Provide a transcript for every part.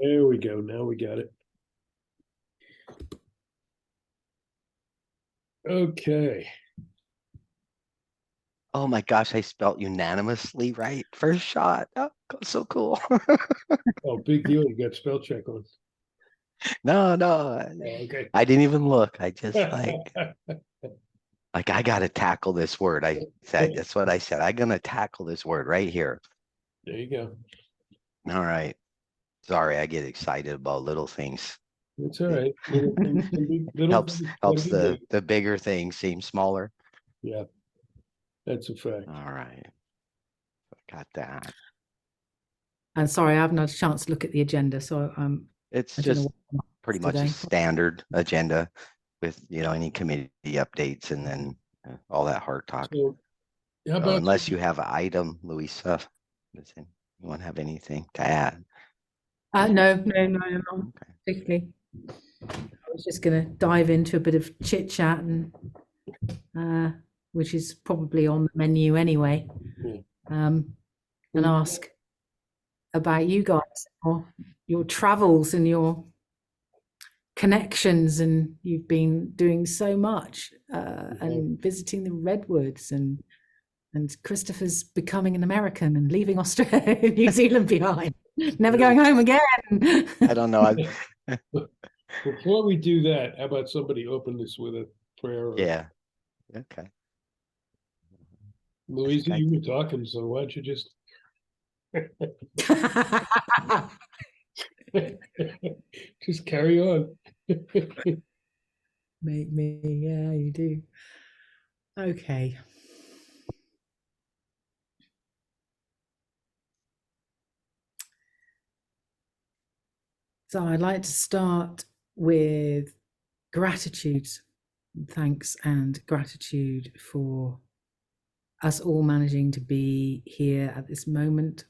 There we go. Now we got it. Okay. Oh my gosh, I spelled unanimously right. First shot. Oh, so cool. Oh, big deal. You got spell check on. No, Okay. I didn't even look. I just like I gotta tackle this word. I said that's what I said. I'm gonna tackle this word right here. There you go. All right. Sorry, I get excited about little things. It's all right. Little things can be little Helps things can helps be big. the bigger things seem smaller. Yeah, that's a fact. All right. Got that. And sorry, I haven't had a chance to look at the agenda, so It's I don't just know pretty much a today. standard agenda with any committee updates and then all that hard talk. So, how So about unless you have an item, Louisa, does anyone have anything to add? No, particularly. I was just going to dive into a bit of chit chat, and which is probably on the menu anyway, and ask about you guys, or your travels and your connections, and you've been doing so much and visiting the redwoods, and Christopher's becoming an American and leaving Australia, New Zealand behind, never going home again. I don't know. Before we do that, how about somebody open this with a prayer? Yeah. Okay. Louisa, you were talking, so why don't you just just carry on? Make me, yeah, you do. Okay. So I'd like to start with gratitude, thanks and gratitude for us all managing to be here at this moment.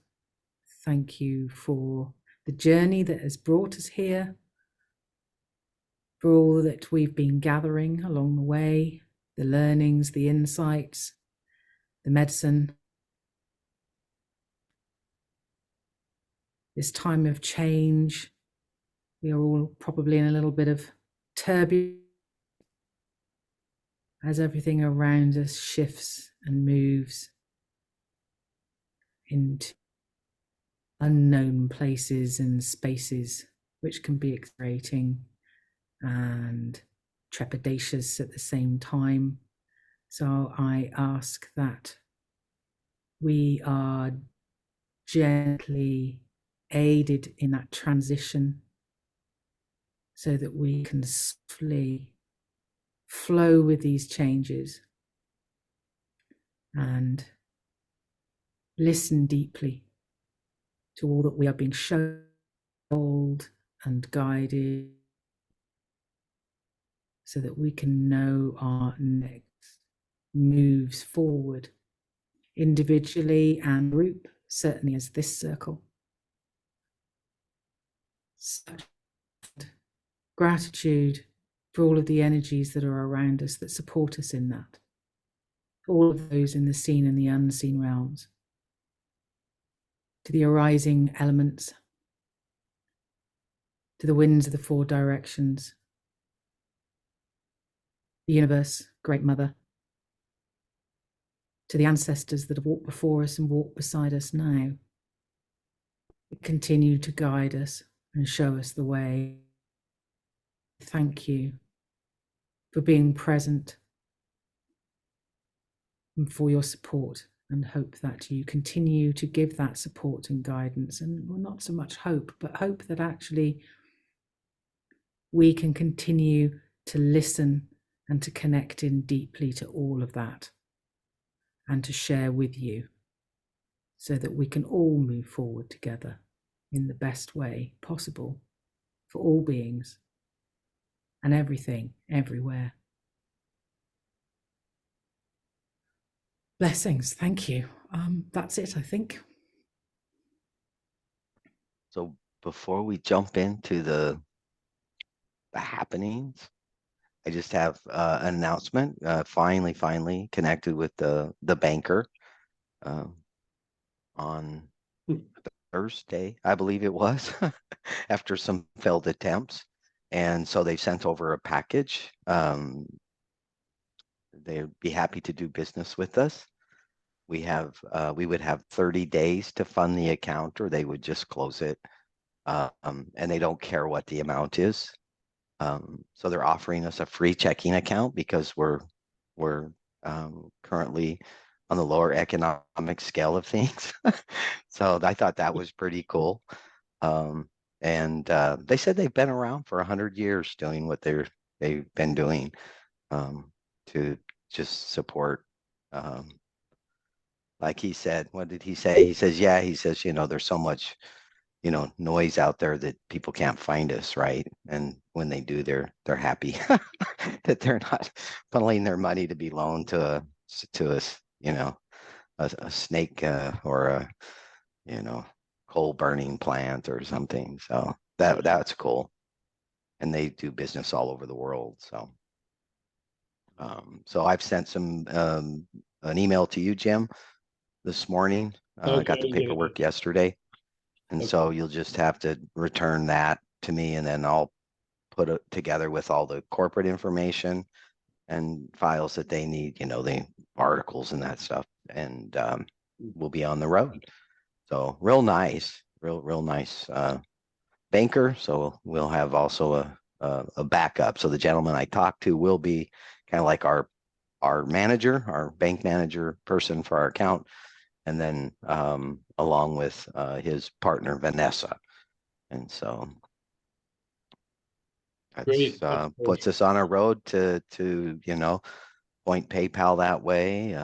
Thank you for the journey that has brought us here, for all that we've been gathering along the way, the learnings, the insights, the medicine. This time of change, we are all probably in a little bit of turbulence as everything around us shifts and moves into unknown places and spaces, which can be exhilarating and trepidatious at the same time. So I ask that we are gently aided in that transition so that we can softly flow with these changes and listen deeply to all that we are being shown and guided, so that we can know our next moves forward, individually and group, certainly as this circle. Such gratitude for all of the energies that are around us that support us in that, all of those in the seen and the unseen realms, to the arising elements, to the winds of the four directions, the universe, Great Mother, to the ancestors that have walked before us and walk beside us now, that continue to guide us and show us the way. Thank you for being present and for your support, and hope that you continue to give that support and guidance, and well, not so much hope, but hope that actually we can continue to listen and to connect in deeply to all of that and to share with you, so that we can all move forward together in the best way possible for all beings and everything, everywhere. Blessings. Thank you. That's it, I think. So before we jump into the happenings, I just have an announcement. Finally connected with the banker on Thursday, I believe it was, after some failed attempts. And so they sent over a package. They'd be happy to do business with us. We would have 30 days to fund the account, or they would just close it. And they don't care what the amount is. So they're offering us a free checking account because we're currently on the lower economic scale of things. So I thought that was pretty cool. And they said they've been around for 100 years doing what they've been doing to just support. Like he said, what did he say? He says, yeah, he says, there's so much, noise out there that people can't find us, right? And when they do, they're happy that they're not funneling their money to be loaned to us, a snake or a, coal burning plant or something. So that's cool. And they do business all over the world. So so I've sent an email to you, Jim, this morning. I got the paperwork yesterday. And so you'll just have to return that to me, and then I'll put it together with all the corporate information and files that they need, the articles and that stuff. And we'll be on the road. So real nice, real nice banker. So we'll have also a backup. So the gentleman I talked to will be kind of like our manager, our bank manager person for our account. And then along with his partner, Vanessa. And so that puts us on a road to point PayPal that way.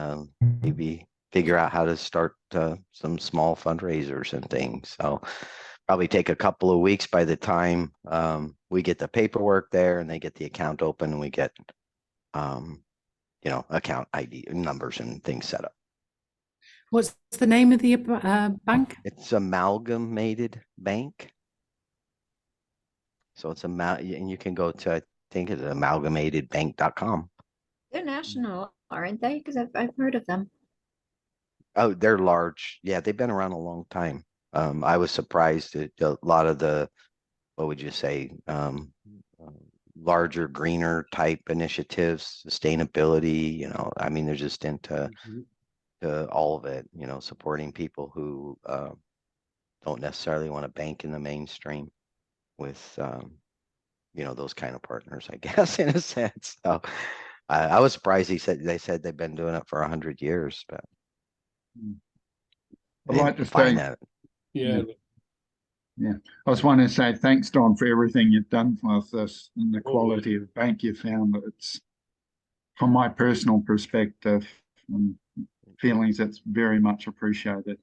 Maybe figure out how to start some small fundraisers and things. So probably take a couple of weeks by the time we get the paperwork there and they get the account open and we get, account ID numbers and things set up. What's the name of the bank? It's Amalgamated Bank. So it's and you can go to, I think it's amalgamatedbank.com. They're national, aren't they? Because I've heard of them. Oh, they're large. Yeah, they've been around a long time. I was surprised at a lot of the, what would you say, larger, greener type initiatives, sustainability, I mean, they're just into all of it, supporting people who don't necessarily want to bank in the mainstream with, those kind of partners, I guess, in a sense. So I was surprised they said they've been doing it for 100 years, but I'd like to say that. Yeah. I just want to say thanks, Don, for everything you've done with this and the quality of the bank you found. It's, from my personal perspective and feelings, it's very much appreciated.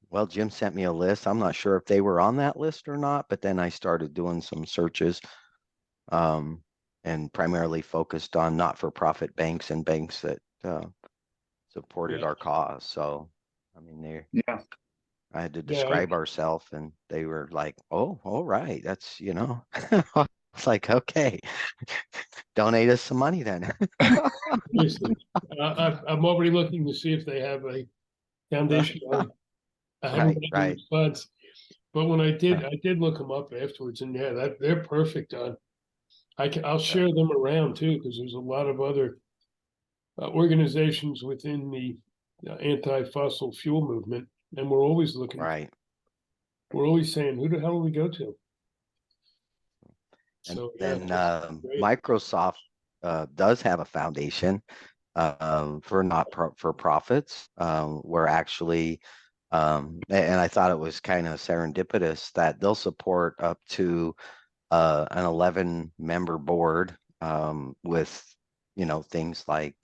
Well, Jim sent me a list. I'm not sure if they were on that list or not, but then I started doing some searches and primarily focused on not-for-profit banks and banks that supported our cause. So, I mean, I had to describe ourselves and they were like, oh, all right. That's, it's like, okay, donate us some money then. I'm already looking to see if they have a foundation. I haven't got any response, but when I did look them up afterwards, and they're perfect on. I'll share them around too, because there's a lot of other organizations within the anti-fossil fuel movement, and we're always looking. Right. We're always saying, who the hell do we go to? And so then Microsoft does have a foundation for not-for-profits. We're actually, and I thought it was kind of serendipitous that they'll support up to an 11-member board with, things like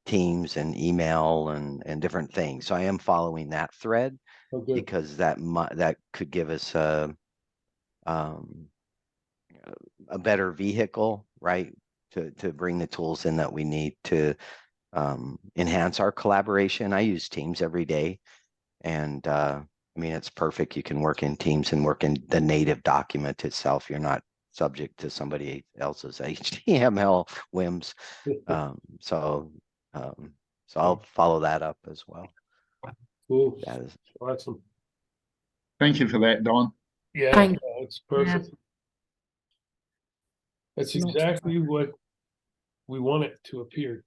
Teams and email and different things. So I am following that thread because that could give us a better vehicle, right, to bring the tools in that we need to enhance our collaboration. I use Teams every day, and I mean, it's perfect. You can work in Teams and work in the native document itself. You're not subject to somebody else's HTML whims. So I'll follow that up as well. Cool. That is awesome. Thank you for that, Don. Yeah, Thank- it's perfect. That's Not- exactly what we want it to appear.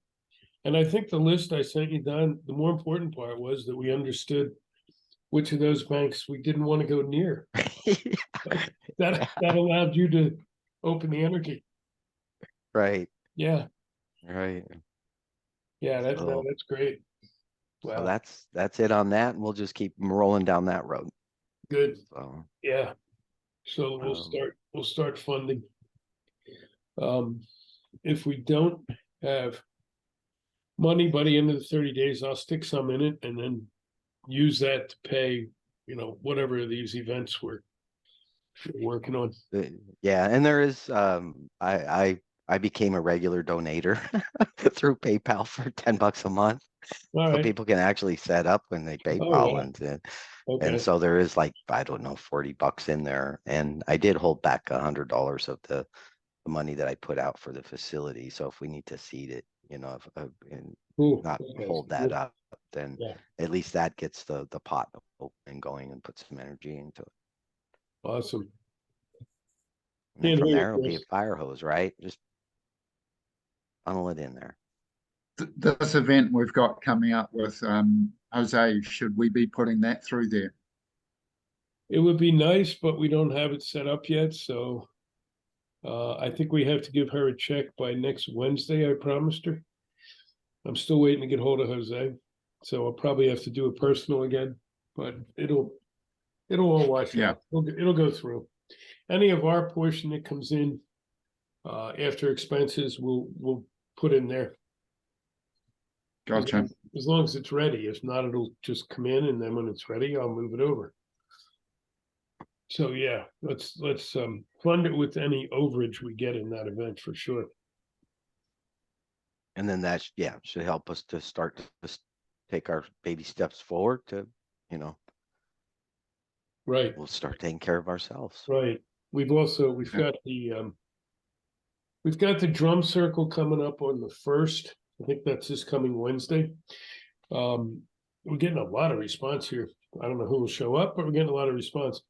And I think the list I sent you, Don, the more important part was that we understood which of those banks we didn't want to go near. That allowed you to open the energy. Right, Yeah, right. yeah, So- that's great. So Wow, that's it on that, and we'll just keep rolling down that road. good. So, Yeah. So we'll start funding. If we don't have money by the end of the 30 days, I'll stick some in it and then use that to pay, whatever these events we're working on. yeah, and there is, I became a regular donator through PayPal for $10 a month. All So right. people can actually set up when they Oh, PayPal yeah. and Okay. so there is like, I don't know, $40 in there. And I did hold back $100 of the money that I put out for the facility. So if we need to seed it, and Cool. not Okay. hold that up, then Yeah. at least that gets the pot open and going and puts some energy into it. Awesome. And then Can't from hear you, there, it'll be a Chris. fire hose, right? Just funnel it in there. This event we've got coming up with Jose, should we be putting that through there? It would be nice, but we don't have it set up yet, so I think we have to give her a check by next Wednesday, I promised her. I'm still waiting to get hold of Jose, so I'll probably have to do a personal again, but it'll all wash Yeah. out. It'll go through. Any of our portion that comes in after expenses, we'll put in there. Gotcha. As long as it's ready. If not, it'll just come in, and then when it's ready, I'll move it over. So yeah, let's fund it with any overage we get in that event for sure. And then that, should help us to start to take our baby steps forward to, Right, we'll start taking care of ourselves. right. We've got the drum circle coming up on the 1st. I think that's this coming Wednesday. We're getting a lot of response here. I don't know who will show up, but we're getting a lot of response.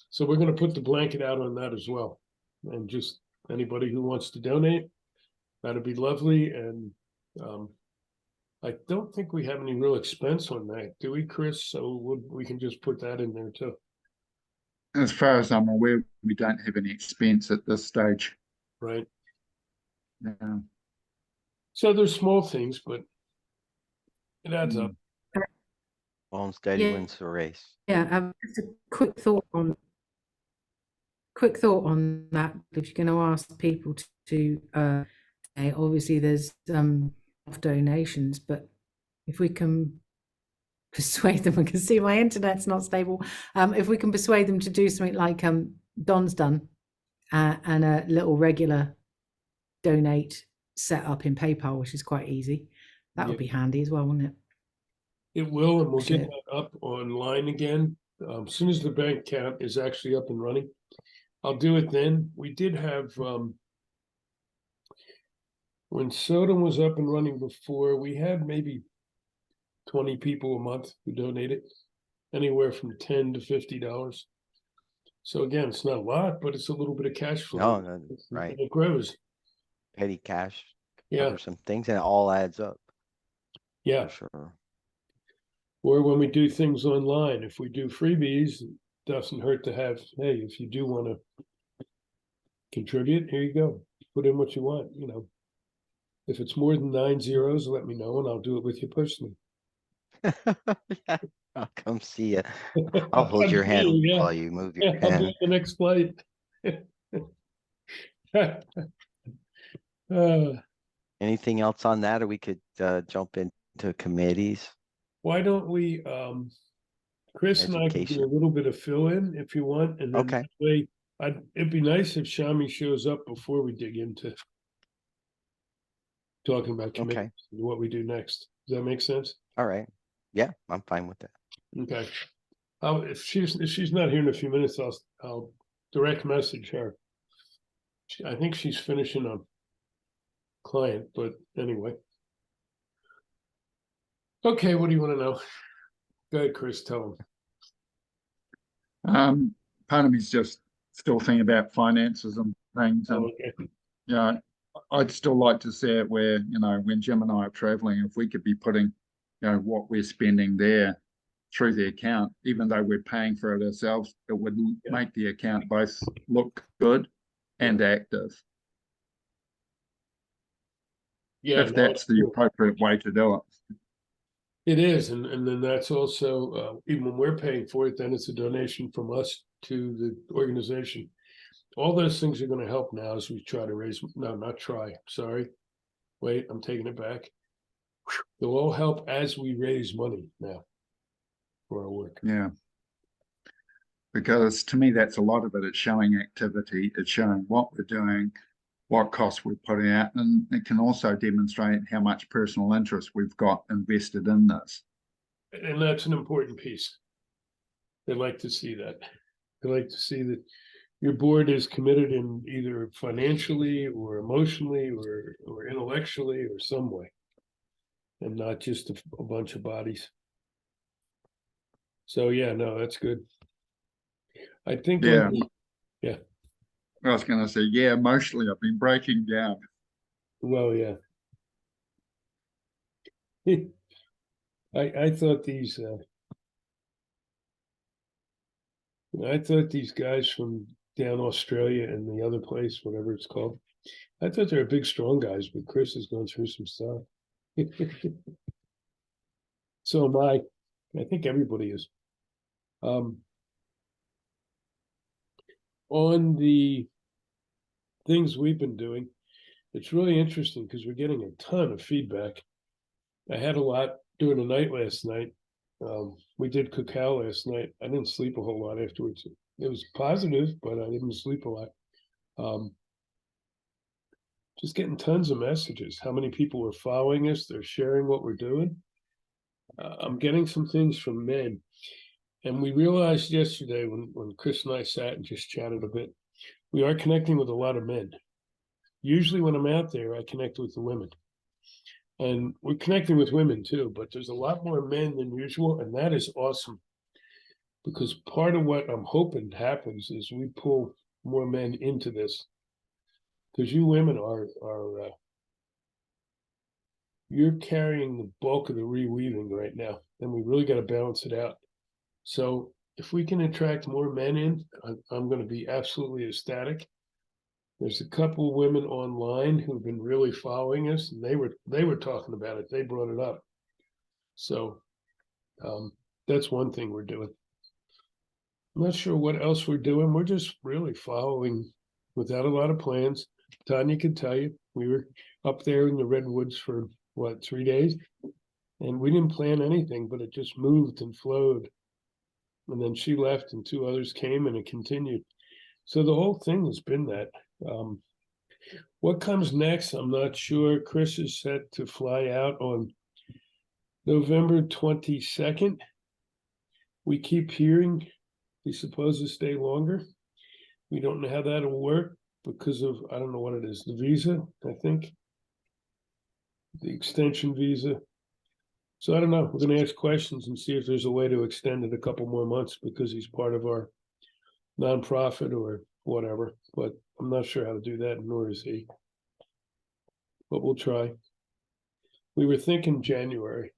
So we're going to put the blanket out on that as well. And just anybody who wants to donate, that'd be lovely. And I don't think we have any real expense on that, do we, Chris? So we can just put that in there too. As far as I'm aware, we don't have any expense at this stage. Right. Yeah. So there's small things, but it adds up. Long and steady Yeah. wins the race. Yeah, just a quick thought on that. If you're going to ask people to obviously there's donations, but if we can persuade them, I can see my internet's not stable. If we can persuade them to do something like Don's done, and a little regular donate set up in PayPal, which is quite easy, that would Yeah. be handy as well, wouldn't it? It will, and we'll get Sure. that up online again. As soon as the bank account is actually up and running, I'll do it then. We did have, when Sodom was up and running before, we had maybe 20 people a month who donated, anywhere from $10 to $50. So again, it's not a lot, but it's a little bit of cash flow. No, right. And it grows. Petty cash, Yeah, cover some things, and it all adds up yeah. for sure. Or when we do things online, if we do freebies, it doesn't hurt to have, hey, if you do want to contribute, here you go. Put in what you want, If it's more than 9 zeros, let me know and I'll do it with you personally. Yeah, I'll come see you. I'll hold your hand while you move your I'll be hand. at the next flight. Anything else on that, or we could jump into committees? Why don't we, Chris and I can do Education. a little bit of fill-in if you want, and then Okay. that way, it'd be nice if Shami shows up before we dig into talking about committees and what we do next. Does that make sense? All right. Yeah, I'm fine with that. Okay. If she's not here in a few minutes, I'll direct message her. I think she's finishing a client, but anyway. Okay, what do you want to know? Go ahead, Chris, tell him. Part of me's just still thinking about finances and things, and Oh, okay. you know, I'd still like to see it where, you know, when Jim and I are traveling, if we could be putting, you know, what we're spending there through the account, even though we're paying for it ourselves, it would make the account both look good and active. Yeah, If that's the appropriate way to do it. it is, and then that's also even when we're paying for it, then it's a donation from us to the organization. All those things are going to help now as we try to raise. No, not try. Sorry, wait, I'm taking it back. They'll all help as we raise money now for our work. Yeah. Because to me, that's a lot of it. It's showing activity. It's showing what we're doing, what costs we're putting out, and it can also demonstrate how much personal interest we've got invested in this. And that's an important piece. They like to see that. They like to see that your board is committed in either financially or emotionally or intellectually or some way, and not just a bunch of bodies. So yeah, no, that's good. I think Yeah. Yeah. I was going to say, yeah, emotionally, I've been breaking down. Well, yeah. I thought these guys from down Australia and the other place, whatever it's called, I thought they were big, strong guys, but Chris has gone through some stuff. So am I. I think everybody is. On the things we've been doing, it's really interesting because we're getting a ton of feedback. I had a lot during the night last night. We did cacao last night. I didn't sleep a whole lot afterwards. It was positive, but I didn't sleep a lot. Just getting tons of messages. How many people are following us? They're sharing what we're doing. I'm getting some things from men. And we realized yesterday when Chris and I sat and just chatted a bit, we are connecting with a lot of men. Usually when I'm out there, I connect with the women. And we're connecting with women too, but there's a lot more men than usual, and that is awesome. Because part of what I'm hoping happens is we pull more men into this. Because you women are you're carrying the bulk of the reweaving right now, and we really got to balance it out. So if we can attract more men in, I'm going to be absolutely ecstatic. There's a couple of women online who've been really following us, and they were talking about it. They brought it up. So that's one thing we're doing. I'm not sure what else we're doing. We're just really following without a lot of plans. Tanya can tell you, we were up there in the redwoods for what, 3 days? And we didn't plan anything, but it just moved and flowed. And then she left and two others came and it continued. So the whole thing has been that. What comes next, I'm not sure. Chris is set to fly out on November 22nd. We keep hearing he's supposed to stay longer. We don't know how that'll work because of, I don't know what it is, the visa, I think. The extension visa. So I don't know. We're going to ask questions and see if there's a way to extend it a couple more months because he's part of our nonprofit or whatever. But I'm not sure how to do that, nor is he. But we'll try. We were thinking January.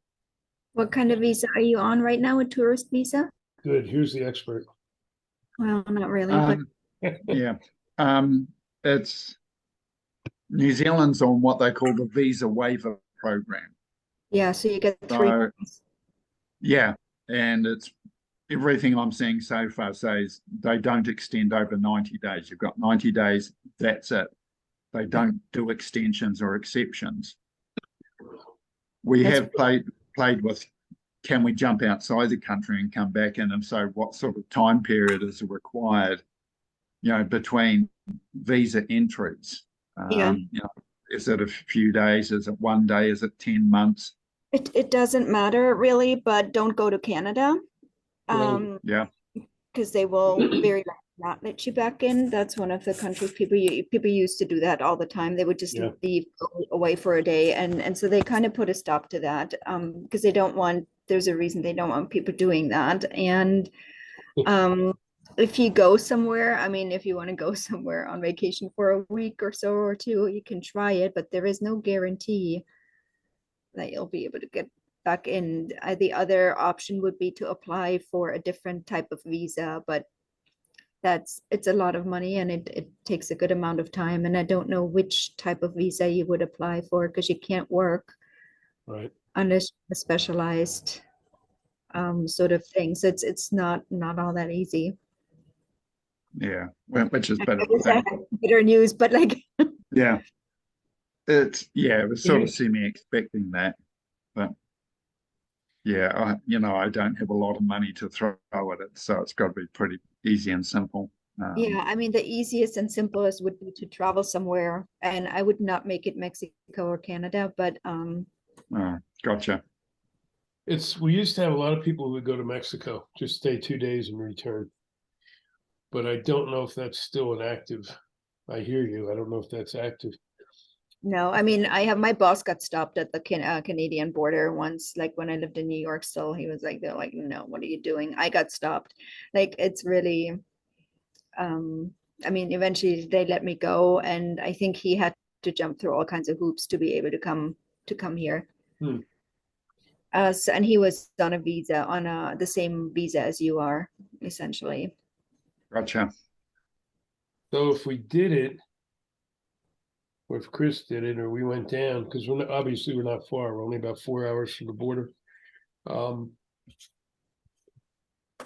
What kind of visa are you on right now? A tourist visa? Good. Here's the expert. Well, not really, but Yeah. It's New Zealand's on what they call the visa waiver program. yeah, so you get 3 So, months. yeah, and it's everything I'm seeing so far says they don't extend over 90 days. You've got 90 days, that's it. They don't do extensions or exceptions. We have played with, can we jump outside the country and come back in? And so what sort of time period is required, you know, between visa entries? Yeah. You know, is it a few days? Is it 1 day? Is it 10 months? It doesn't matter really, but don't go to Canada. Yeah. Because they will very likely not let you back in. That's one of the countries people used to do that all the time. They would just leave, go away for a day, and so they kind of put a stop to that because they don't want. There's a reason they don't want people doing that, and if you go somewhere, I mean, if you want to go somewhere on vacation for a week or so or two, you can try it, but there is no guarantee that you'll be able to get back in. The other option would be to apply for a different type of visa, but it's a lot of money and it takes a good amount of time. And I don't know which type of visa you would apply for because you can't work Right. unless a specialized sort of thing. So it's not all that easy. Yeah, well, which is better. I wish I had better news, but like Yeah, it was sort of semi-expecting that, but yeah, I don't have a lot of money to throw at it, so it's got to be pretty easy and simple. yeah, I mean, the easiest and simplest would be to travel somewhere, and I would not make it Mexico or Canada, but Gotcha. We used to have a lot of people who would go to Mexico, just stay 2 days and return. But I don't know if that's still an active. I hear you. I don't know if that's active. no, I mean, my boss got stopped at the Canadian border once, like when I lived in New York still, he was like, they're like, no, what are you doing? I got stopped. Like, it's really, I mean, eventually they let me go, and I think he had to jump through all kinds of hoops to be able to come here. And he was on a visa, on the same visa as you are, essentially. Gotcha. So if we did it, or if Chris did it, or we went down, because obviously we're not far. We're only about 4 hours from the border.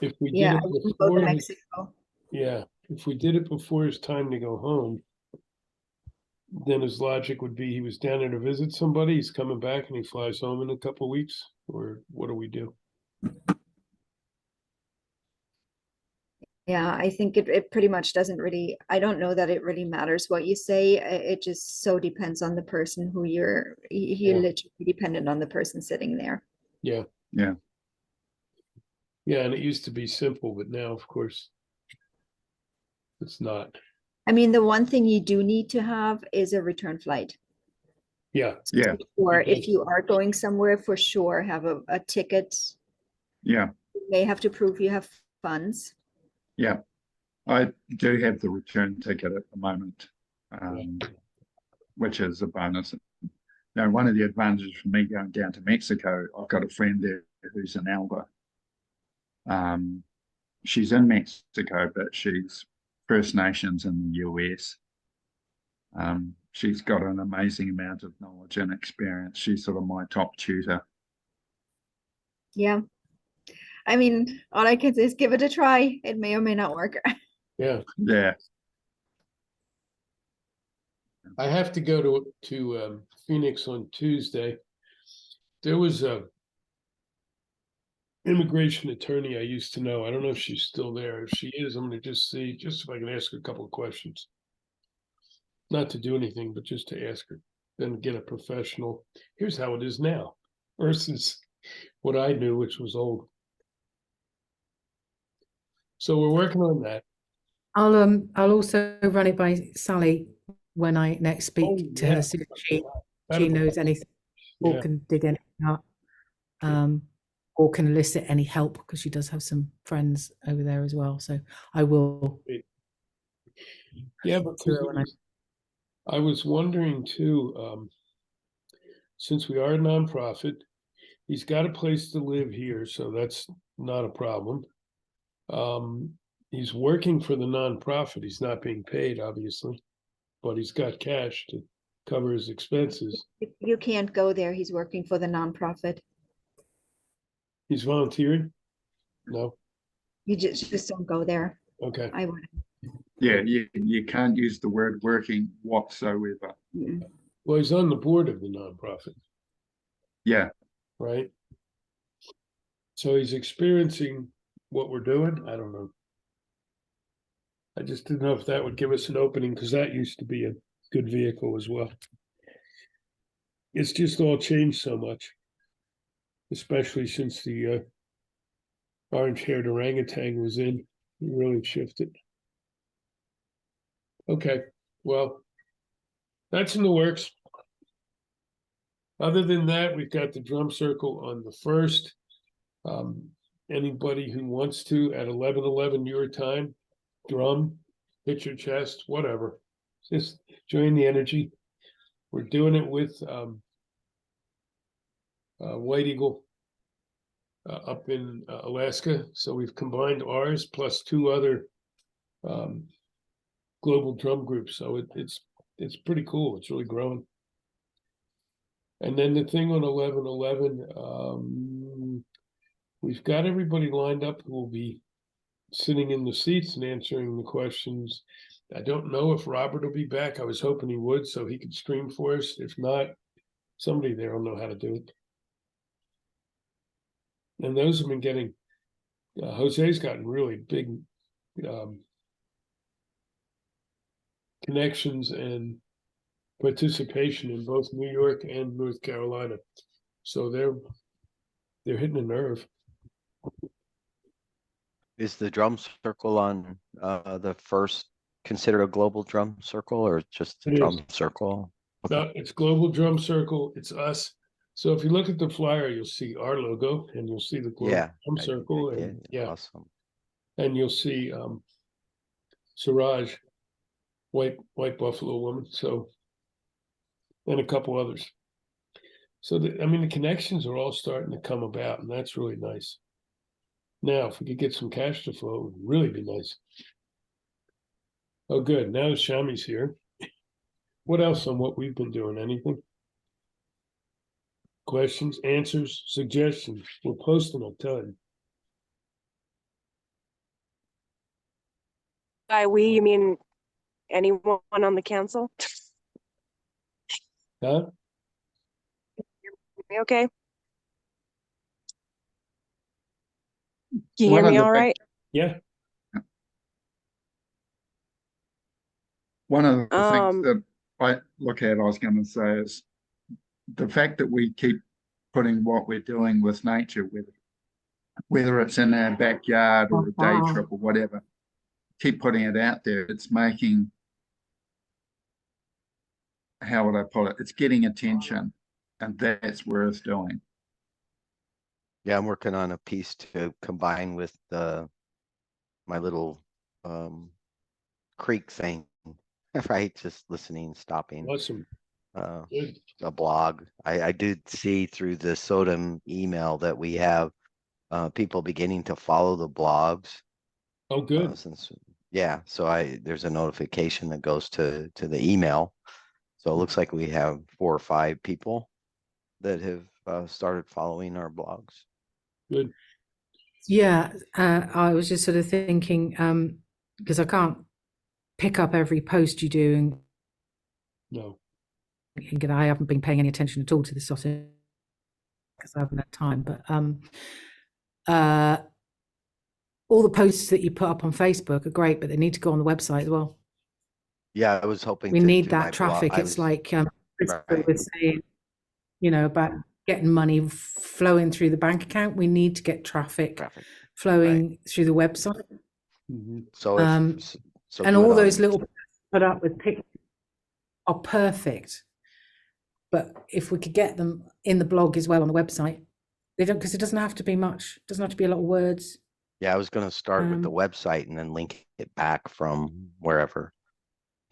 If we did it go to before, Mexico. if we did it before his time to go home, then his logic would be he was down there to visit somebody, he's coming back and he flies home in a couple of weeks, or what do we do? Yeah, I think it pretty much doesn't really, I don't know that it really matters what you say. It just so depends on the person who you're literally dependent on the person sitting there. Yeah. Yeah. Yeah, and it used to be simple, but now, of course, it's not. I mean, the one thing you do need to have is a return flight. Yeah. Yeah. Or if you are going somewhere, for sure, have a ticket. Yeah. You may have to prove you have funds. Yeah. I do have the return ticket at the moment, which is a bonus. Now, one of the advantages for me going down to Mexico, I've got a friend there who's in Alba. She's in Mexico, but she's First Nations in the US. She's got an amazing amount of knowledge and experience. She's sort of my top tutor. Yeah. I mean, all I can say is give it a try. It may or may not work. Yeah. Yeah. I have to go to Phoenix on Tuesday. There was a immigration attorney I used to know. I don't know if she's still there. If she is, I'm going to just see, just if I can ask her a couple of questions. Not to do anything, but just to ask her, then get a professional. Here's how it is now versus what I knew, which was old. So we're working on that. I'll also run it by Sally when I next speak to her, so she knows anything or can dig anything up, or can elicit any help, because she does have some friends over there as well. So I will. Yeah, because I was wondering too, since we are a nonprofit, he's got a place to live here, so that's not a problem. He's working for the nonprofit. He's not being paid, obviously, but he's got cash to cover his expenses. You can't go there. He's working for the nonprofit. He's volunteering? No. You just don't go there. Okay. I would. Yeah, you can't use the word working whatsoever. Well, he's on the board of the nonprofit. Yeah. Right. So he's experiencing what we're doing. I don't know. I just didn't know if that would give us an opening, because that used to be a good vehicle as well. It's just all changed so much, especially since the orange-haired orangutan was in. It really shifted. Okay, well, that's in the works. Other than that, we've got the drum circle on the 1st. Anybody who wants to at 11:11 your time, drum, hit your chest, whatever. Just join the energy. We're doing it with White Eagle up in Alaska. So we've combined ours plus 2 other global drum groups. So it's pretty cool. It's really growing. And then the thing on 11/11, we've got everybody lined up who will be sitting in the seats and answering the questions. I don't know if Robert will be back. I was hoping he would so he could stream for us. If not, somebody there will know how to do it. And those have been getting, Jose's gotten really big connections and participation in both New York and North Carolina. So they're hitting a nerve. Is the drum circle on the first considered a global drum circle, or just a It drum is. circle? No, it's Global Drum Circle. It's us. So if you look at the flyer, you'll see our logo and you'll see the Global Yeah, Drum I Circle. did. And yeah, Awesome. and you'll see Siraj, white buffalo woman. So, and a couple others. So I mean, the connections are all starting to come about, and that's really nice. Now, if we could get some cash to flow, it would really be nice. Oh, good. Now Shami's here. What else on what we've been doing? Anything? Questions, answers, suggestions? We're posting a ton. By we, you mean anyone on the council? Huh? Okay. Can you One hear of me the all big- right? Yeah. One of the things Um, that I look at, I was going to say, is the fact that we keep putting what we're doing with nature, whether it's in our backyard or a day trip or whatever, keep putting it out there. It's making, how would I put it? It's getting attention, and that's worth doing. Yeah, I'm working on a piece to combine with my little creek thing, right? Just listening, stopping. Awesome. Good. A blog. I did see through the SODM email that we have people beginning to follow the blogs. Oh, good. Yeah, so there's a notification that goes to the email. So it looks like we have 4 or 5 people that have started following our blogs. Good. Yeah, I was just sort of thinking, because I can't pick up every post you do, and No. I haven't been paying any attention at all to the sausage because I haven't had time. But all the posts that you put up on Facebook are great, but they need to go on the website as well. Yeah, I was hoping We to need do my that traffic. blog. It's like Crystal Right. was saying, you know, about getting money flowing through the bank account. We need to get traffic flowing through the website. Mhm. So and all those little put up with pictures are perfect. But if we could get them in the blog as well on the website, they don't, because it doesn't have to be much. It doesn't have to be a lot of words. Yeah, I was going to start with the website and then link it back from wherever,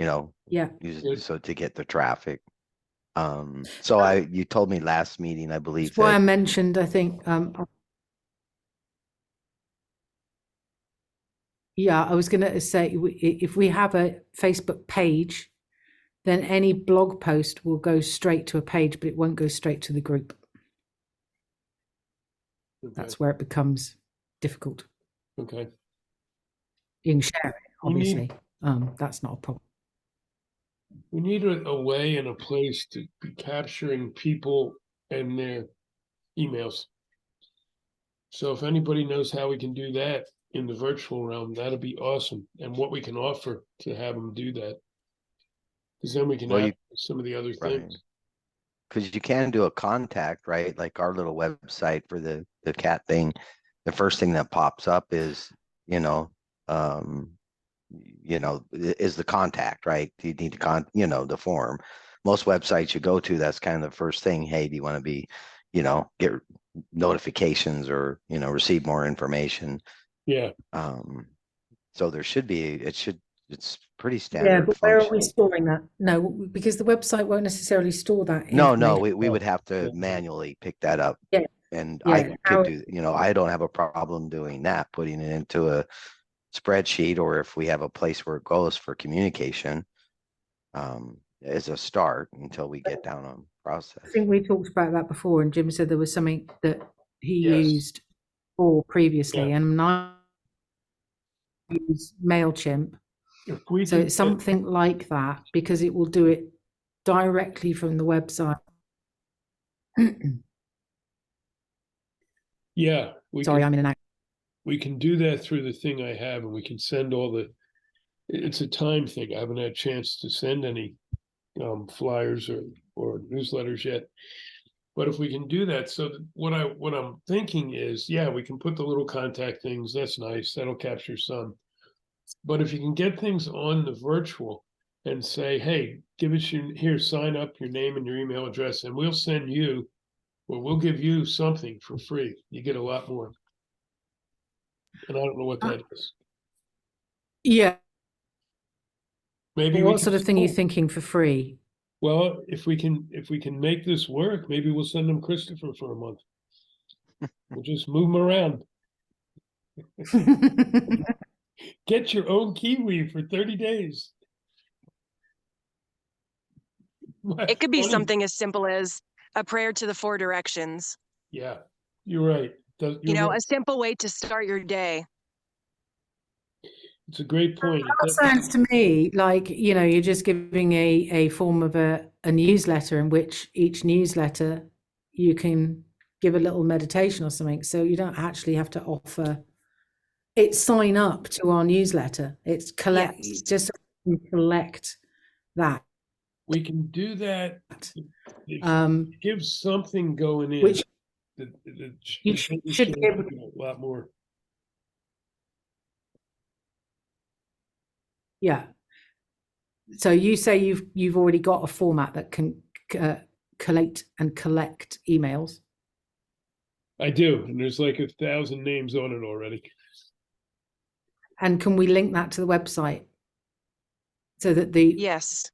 you know. Yeah. So to get the traffic. So you told me last meeting, I believe. That's why I mentioned, I think, yeah, I was going to say, if we have a Facebook page, then any blog post will go straight to a page, but it won't go straight to the group. Okay. That's where it becomes difficult. Okay. You can share it, obviously. That's not a problem. We need a way and a place to be capturing people and their emails. So if anybody knows how we can do that in the virtual realm, that'd be awesome. And what we can offer to have them do that. Because then we can have some of the other things. Because you can do a contact, right? Like our little website for the cat thing. The first thing that pops up is, is the contact, right? You need to the form. Most websites you go to, that's kind of the first thing. Hey, do you want to be, get notifications or, receive more information? Yeah. So there should be, it's pretty Yeah, standard but where are function. we storing that? No, because the website won't necessarily store that No, information. we would have to Yeah. manually pick that up. Yeah. And Yeah, I how- could do, I don't have a problem doing that, putting it into a spreadsheet, or if we have a place where it goes for communication, as a start until we get down on process. I think we talked about that before, and Jim said there was something that he Yes. used for previously, Yeah. and I use MailChimp. If we So can it's get- something like that because it will do it directly from the website. Yeah, Sorry, I'm in and out. we can do that through the thing I have, and we can send all the, it's a time thing. I haven't had a chance to send any flyers or newsletters yet. But if we can do that, so that what I'm thinking is, yeah, we can put the little contact things. That's nice. That'll capture some. But if you can get things on the virtual and say, hey, give us here, sign up your name and your email address, and we'll send you, or we'll give you something for free. You get a lot more. And I don't know what that is. Yeah. Maybe we What can sort of thing are you still- thinking for free? Well, if we can make this work, maybe we'll send them Christopher for a month. We'll just move him around. Get your own Kiwi for 30 days. It could be Funny. something as simple as a prayer to the 4 directions. Yeah, you're right. You know, Right. a simple way to start your day. It's a great point. That sounds to me like, you're just giving a form of a newsletter in which each newsletter you can give a little meditation or something. So you don't actually have to offer it, sign up to our newsletter. It's Yes. just so you can collect that. We can do that. If Um, give something going in. which that you should be able a lot more. Yeah. So you say you've already got a format that can collate and collect emails. I do, and there's like 1,000 names on it already. And can we link that to the website so that the Yes.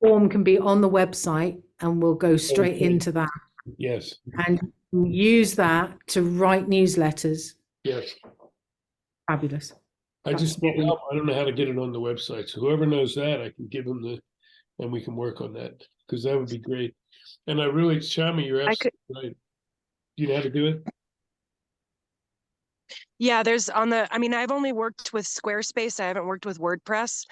form can be on the website and we'll go straight Okay. into that Yes, and use that to write newsletters? yes. Fabulous. I That's just what need we- help. I don't know how to get it on the website. So whoever knows that, I can give them and we can work on that, because that would be great. And I really, Shami, you're I could- absolutely right. Do you know how to do it? Yeah, I've only worked with Squarespace. I haven't worked with WordPress,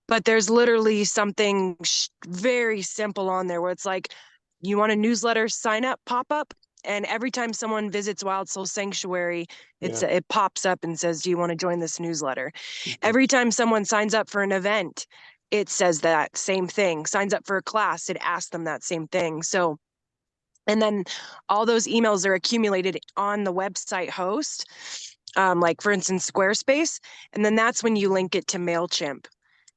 but there's literally something very simple on there where it's like, you want a newsletter sign up pop up, and every time someone visits Wild Soul Sanctuary, it pops up and says, do you want to join this newsletter? Every time someone signs up for an event, it says that same thing. Signs up for a class, it asks them that same thing. So, and then all those emails are accumulated on the website host, like for instance, Squarespace. And then that's when you link it to MailChimp.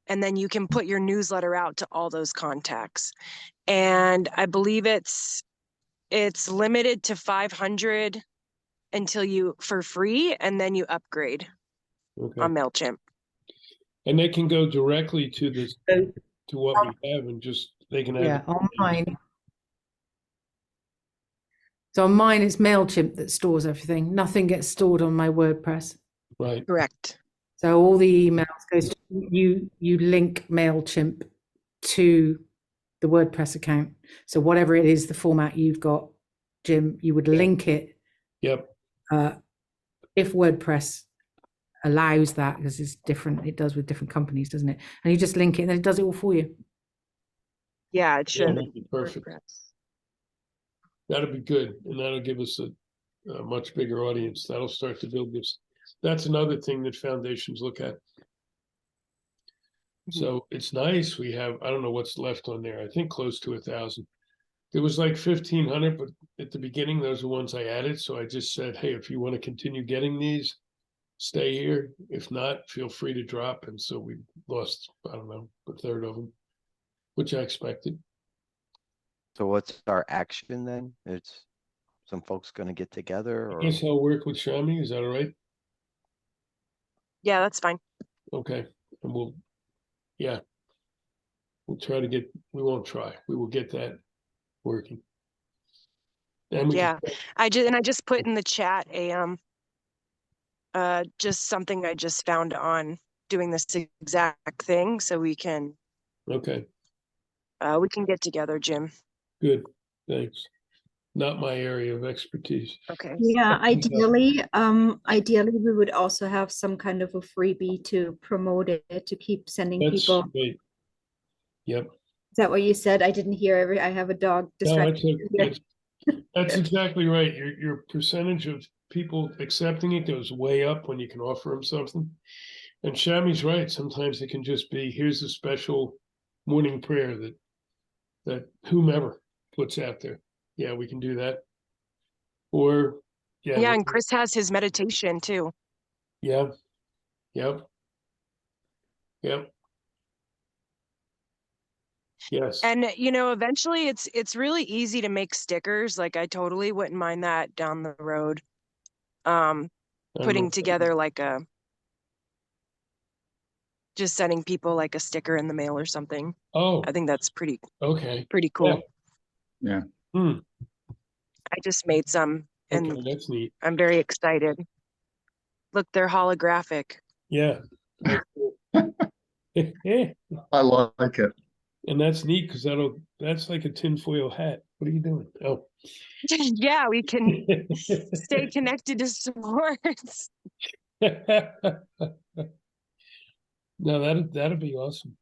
And then you can put your newsletter out to all those contacts. And I believe it's limited to 500 for free, and then you upgrade Okay. on MailChimp. And they can go directly to this, So, to what we have, and just, they can have. yeah, on mine. So on mine, it's MailChimp that stores everything. Nothing gets stored on my WordPress. Right. Correct. So all the emails goes to you link MailChimp to the WordPress account. So whatever it is, the format you've got, Jim, you would link it. Yep. If WordPress allows that, because it's different, it does with different companies, doesn't it? And you just link it and then it does it all for you. Yeah, it Yeah, should. that'd be perfect. WordPress. That'll be good, and that'll give us a much bigger audience. That'll start to build this. That's another thing that foundations look at. So it's nice. We have, I don't know what's left on there. I think close to 1,000. There was like 1,500, but at the beginning, those are ones I added. So I just said, hey, if you want to continue getting these, stay here. If not, feel free to drop. And so we lost, I don't know, a third of them, which I expected. So what's our action then? It's some folks gonna get together, I or guess I'll work with Shami. Is that all right? Yeah, that's fine. Okay, and we'll try to get, we won't try, we will get that working. And we Yeah, I just put in the chat a just something I just found on doing this exact thing, so we can okay, get together, Jim. good, thanks. Not my area of expertise. Okay. Yeah, ideally, we would also have some kind of a freebie to promote it, to keep sending That's people. great. Yep. Is that what you said? I didn't hear I have a dog No, distracted. that's exactly right. Your percentage of people accepting it goes way up when you can offer them something. And Shami's right. Sometimes it can just be, here's a special morning prayer that whomever puts out there. Yeah, we can do that. Or Yeah, and Chris has his meditation too. yeah, yep, yep. Yes. And eventually it's really easy to make stickers. Like I totally wouldn't mind that down the road. Putting together like just sending people like a sticker in the mail or something. Oh, I think that's pretty cool. Yeah. I just made some and okay, that's neat. I'm very excited. Look, they're holographic. Yeah. I like it. And that's neat because that's like a tinfoil hat. What are you doing? Oh. Yeah, we can stay connected to sports. No, that'd be awesome.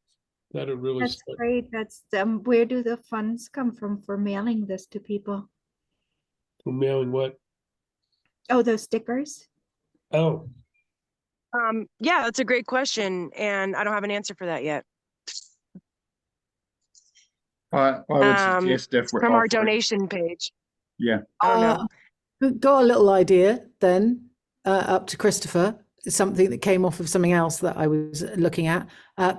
That'd really That's start. great. That's where do the funds come from for mailing this to people? For mailing what? Oh, those stickers? Oh, Yeah, that's a great question, and I don't have an answer for that yet. I would suggest if we're from our offering, donation page. yeah, I don't know. Got a little idea then, up to Christopher. Something that came off of something else that I was looking at.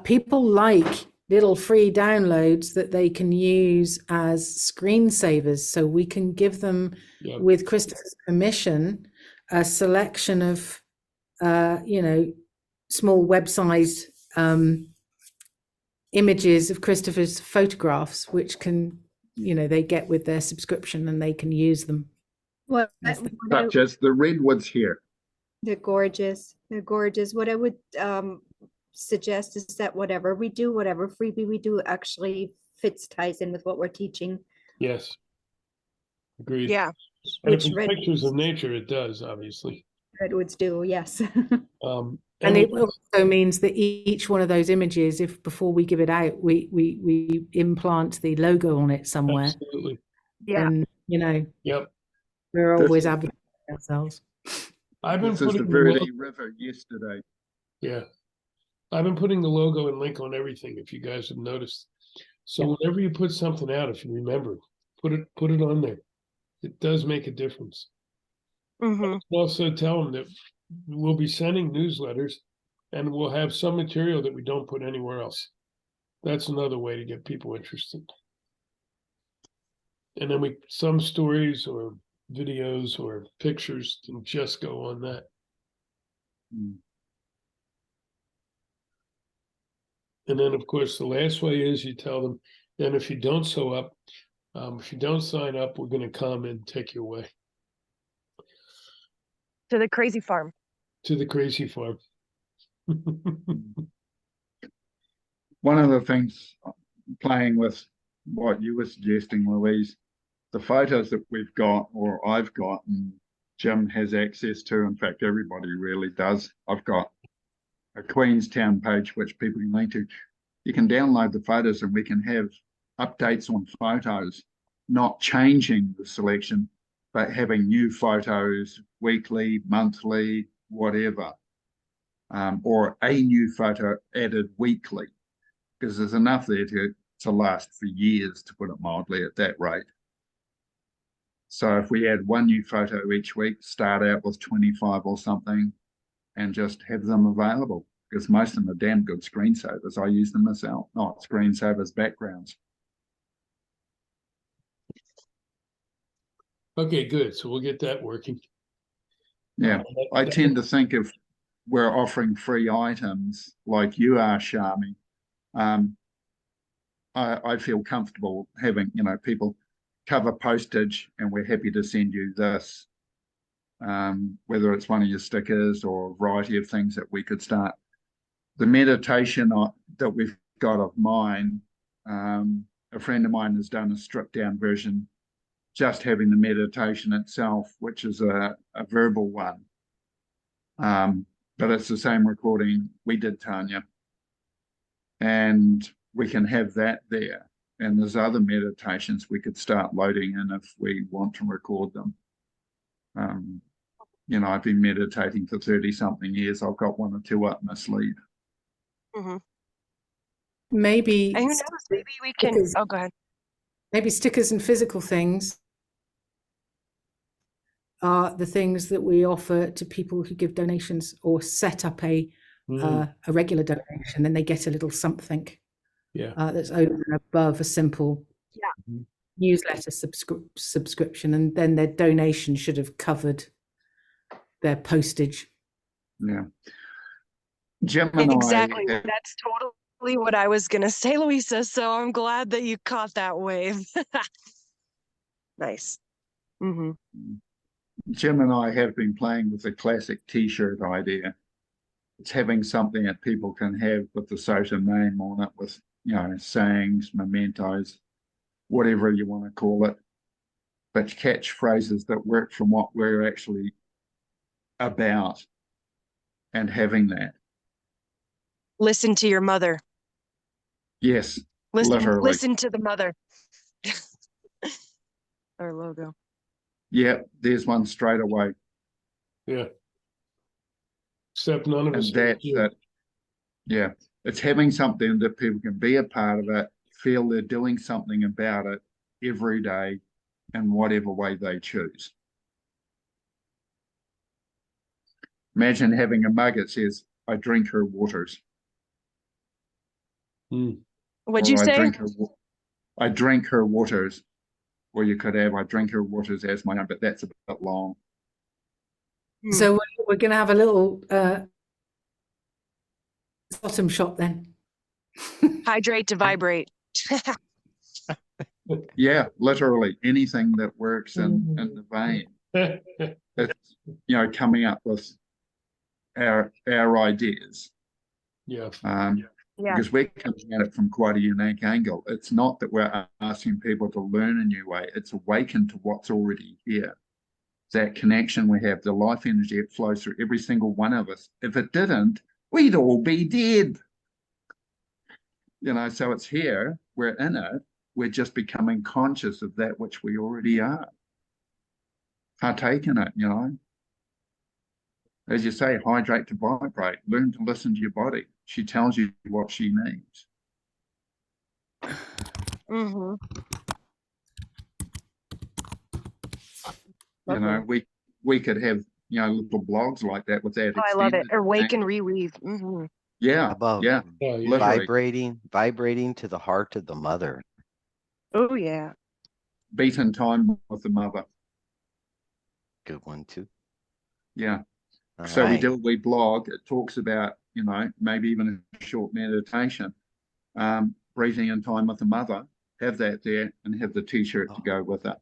People like little free downloads that they can use as screensavers. So we can give them, with Christopher's permission, a selection of, small web-sized images of Christopher's photographs, which can, they get with their subscription and they can use them. such as the redwoods here. They're gorgeous. They're gorgeous. What I would suggest is that whatever freebie we do actually ties in with what we're teaching. yes. Agreed. Yeah. And if it's pictures of nature, it does, obviously. Redwoods do, yes. And it also means that each one of those images, if before we give it out, we implant the logo on it somewhere. Absolutely. Yeah. And Yep. we're always advertising ourselves. I've been putting the Verde River yesterday. Yeah. I've been putting the logo and link on everything, if you guys have noticed. So whenever you put something out, if you remember, put it on there. It does make a difference. Mm-hmm. Also tell them that we'll be sending newsletters and we'll have some material that we don't put anywhere else. That's another way to get people interested. And then some stories or videos or pictures can just go on that. And then of course the last way is you tell them, then if you don't if you don't sign up, we're going to come and take you away. To the crazy farm. To the crazy farm. One of the things, playing with what you were suggesting, Louise, the photos that we've got, or I've got, and Jim has access to, in fact, everybody really does. I've got a Queenstown page which people can link to. You can download the photos and we can have updates on photos, not changing the selection, but having new photos weekly, monthly, whatever, or a new photo added weekly, because there's enough there to last for years, to put it mildly, at that rate. So if we add one new photo each week, start out with 25 or something, and just have them available, because most of them are damn good screensavers. I use them myself, not screensavers, backgrounds. Okay, good. So we'll get that working. Yeah, I tend to think of we're offering free items like you are, Shami, I feel comfortable having, people cover postage and we're happy to send you this. Whether it's one of your stickers or a variety of things that we could start. The meditation that we've got of mine, a friend of mine has done a stripped down version, just having the meditation itself, which is a verbal one. But it's the same recording we did, Tanya. And we can have that there. And there's other meditations we could start loading in if we want to record them. I've been meditating for 30 something years. I've got one or two up my sleeve. Mm-hmm. Maybe, and who knows, maybe we can, stickers, oh, go ahead. maybe stickers and physical things are the things that we offer to people who give donations or set up a regular donation. Then they get a little something that's over and above a simple newsletter subscription, and then their donation should have covered their postage. Yeah. Jim and Exactly. I, That's totally what I was going to say, Louisa. So I'm glad that you caught that wave. Nice. Mm-hmm. Jim and I have been playing with the classic T-shirt idea. It's having something that people can have with the SOTA name on it, with sayings, mementos, whatever you want to call it, but catchphrases that work from what we're actually about, and having that. Listen to your mother. Yes, literally. Listen to the mother. Our logo. Yeah, there's one straight away. Yeah. Except none of us. And that's it. Yeah, it's having something that people can be a part of it, feel they're doing something about it every day in whatever way they choose. Imagine having a mug that says, "I drink her waters." What'd you say? I drink her waters. Or you could have, "I drink her waters as my own," but that's a bit long. So we're going to have a little bottom shop then. Hydrate to vibrate. Yeah, literally anything that works in the vein. It's coming up with our ideas. Yeah. Because we're coming at it from quite a unique angle. It's not that we're asking people to learn a new way. It's awakened to what's already here. That connection we have, the life energy, it flows through every single one of us. If it didn't, we'd all be dead. So it's here, we're in it, we're just becoming conscious of that which we already are. Partaking it, As you say, hydrate to vibrate. Learn to listen to your body. She tells you what she needs. Mm-hmm. We could have little blogs like that with that. Oh, I love it. Or wake and reweave. Mm-hmm. Yeah. About vibrating to the heart of the mother. Oh yeah. Beaten time with the mother. Good one too. Yeah. All so right. we do a wee blog. It talks about, maybe even a short meditation, breathing in time with the mother. Have that there and have the T-shirt to go with it.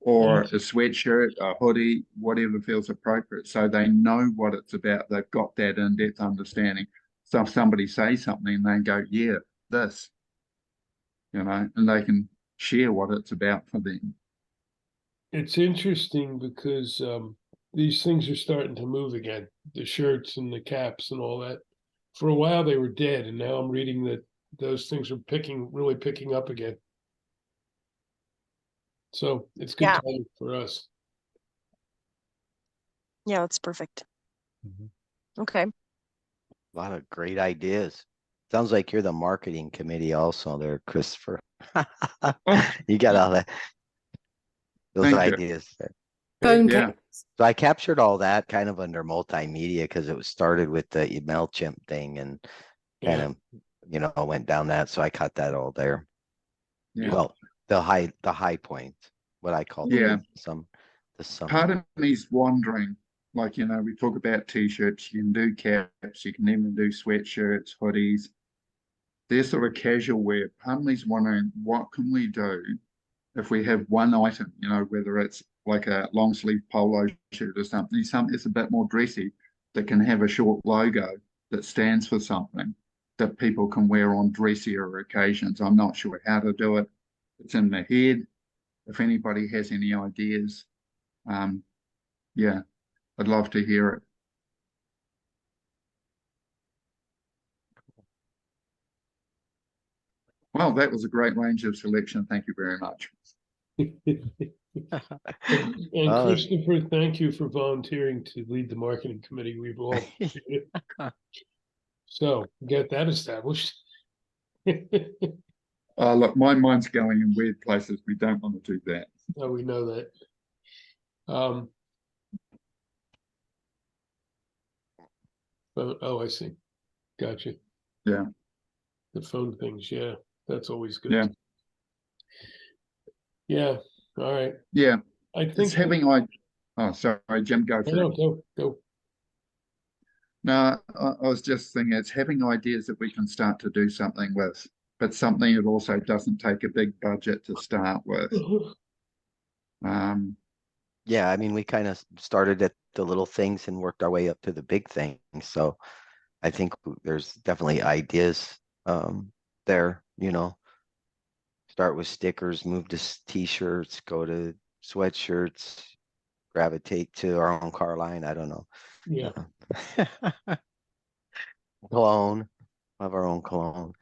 Or a sweatshirt, a hoodie, whatever feels appropriate. So they know what it's about. They've got that in-depth understanding. So if somebody says something, they go, yeah, this, and they can share what it's about for them. It's interesting because these things are starting to move again. The shirts and the caps and all that. For a while they were dead, and now I'm reading that those things are really picking up again. So it's good time for us. Yeah, that's perfect. Okay. A lot of great ideas. Sounds like you're the marketing committee also there, Christopher. You got all those ideas there. Yeah. So I captured all that kind of under multimedia because it was started with the MailChimp thing and kind of, went down that. So I cut that all there. Yeah. Well, the high point, what I call some. Part of me's wondering, like, you know, we talk about t-shirts, you can do caps, you can even do sweatshirts, hoodies. They're sort of casual wear. Part of me's wondering, what can we do if we have one item, you know, whether it's like a long sleeve polo shirt or something that's a bit more dressy, that can have a short logo that stands for something that people can wear on dressier occasions. I'm not sure how to do it. It's in my head. If anybody has any ideas, yeah, I'd love to hear it. Well, that was a great range of selection. Thank you very much. And Christopher, thank you for volunteering to lead the marketing committee. We've all so get that established. Look, my mind's going in weird places. We don't want to do that. Oh, we know that. Oh, I see. Gotcha. Yeah. The phone things, yeah, that's always good. Yeah. Yeah. All right. Yeah. I think It's having like, oh, sorry, Jim, go first. No, go. No, I was just thinking it's having ideas that we can start to do something with, but something that also doesn't take a big budget to start with. Yeah, I mean, we kind of started at the little things and worked our way up to the big things. So I think there's definitely ideas there, you know. Start with stickers, move to t-shirts, go to sweatshirts, gravitate to our own car line. I don't know. Yeah. Cologne, have our own cologne.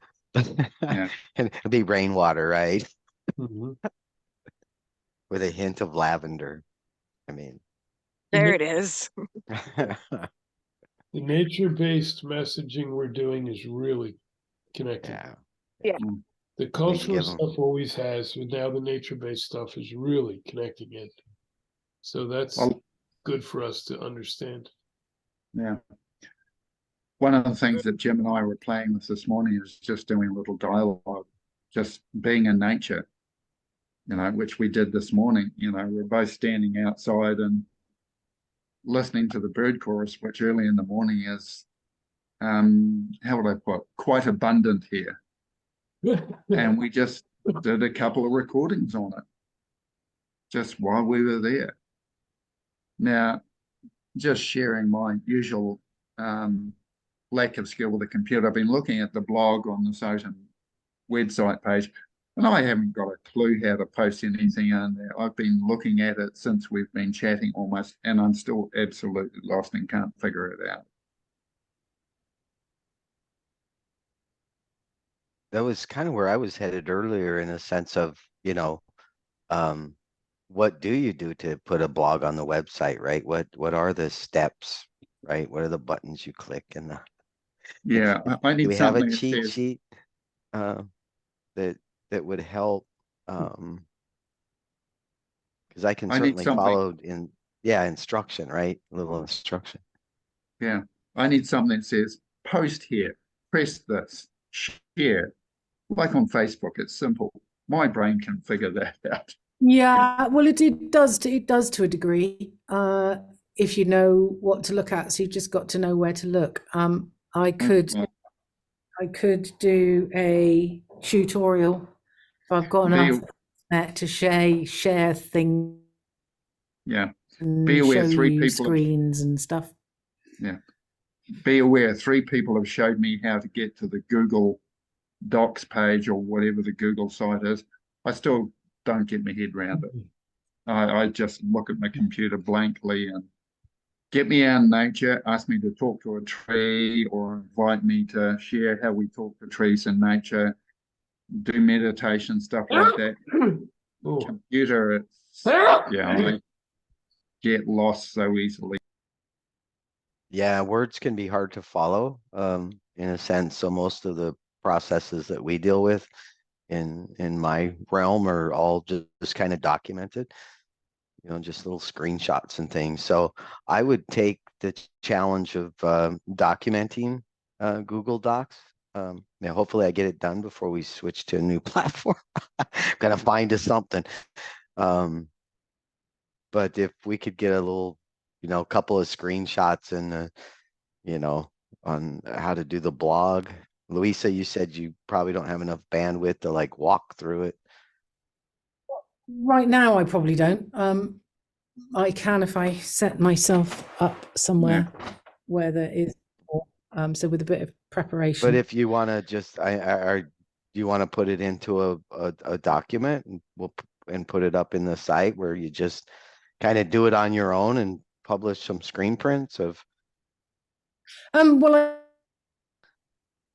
Yeah. And it'll be rainwater, right? Mhm. With a hint of lavender. I mean, There it is. The nature-based messaging we're doing is really connected. yeah. The cultural give 'em- stuff always has, but now the nature-based stuff is really connecting it. So that's Well, good for us to understand. yeah. One of the things that Jim and I were playing with this morning is just doing a little dialogue, just being in nature, you know, which we did this morning. You know, we're both standing outside and listening to the bird chorus, which early in the morning is, how would I put, quite abundant here. And we just did a couple of recordings on it, just while we were there. Now, just sharing my usual lack of skill with the computer, I've been looking at the blog on the Soton website page, and I haven't got a clue how to post anything on there. I've been looking at it since we've been chatting almost, and I'm still absolutely lost and can't figure it out. That was kind of where I was headed earlier, in a sense of, you know, what do you do to put a blog on the website, right? What are the steps, right? What are the buttons you click? And Yeah, I do need we have a something that cheat says, sheet that would help? Because I can I need certainly something. follow instruction, right? A little instruction. Yeah, I need something that says post here, press this, share. Like on Facebook, it's simple. My brain can figure that out. Yeah, well, it does to a degree. If you know what to look at, so you've just got to know where to look. I could do a tutorial if I've got enough to share things. Yeah, and be aware, show 3 you people screens and stuff. Yeah, be aware, 3 people have showed me how to get to the Google Docs page or whatever the Google site is. I still don't get my head around it. I just look at my computer blankly and get me out in nature, ask me to talk to a tree or invite me to share how we talk to trees in nature, do meditation, stuff like that. Computer, it's, yeah, I get lost so easily. Yeah, words can be hard to follow, in a sense. So most of the processes that we deal with in my realm are all just kind of documented, you know, just little screenshots and things. So I would take the challenge of documenting Google Docs. Yeah, hopefully I get it done before we switch to a new platform. Gotta find us something. But if we could get a little a couple of screenshots and, on how to do the blog. Louisa, you said you probably don't have enough bandwidth to like walk through it. Right now, I probably don't. I can if I set myself up somewhere where there is more. So with a bit of preparation. But if you want to just, do you want to put it into a document and put it up in the site where you just kind of do it on your own and publish some screen prints of? Well,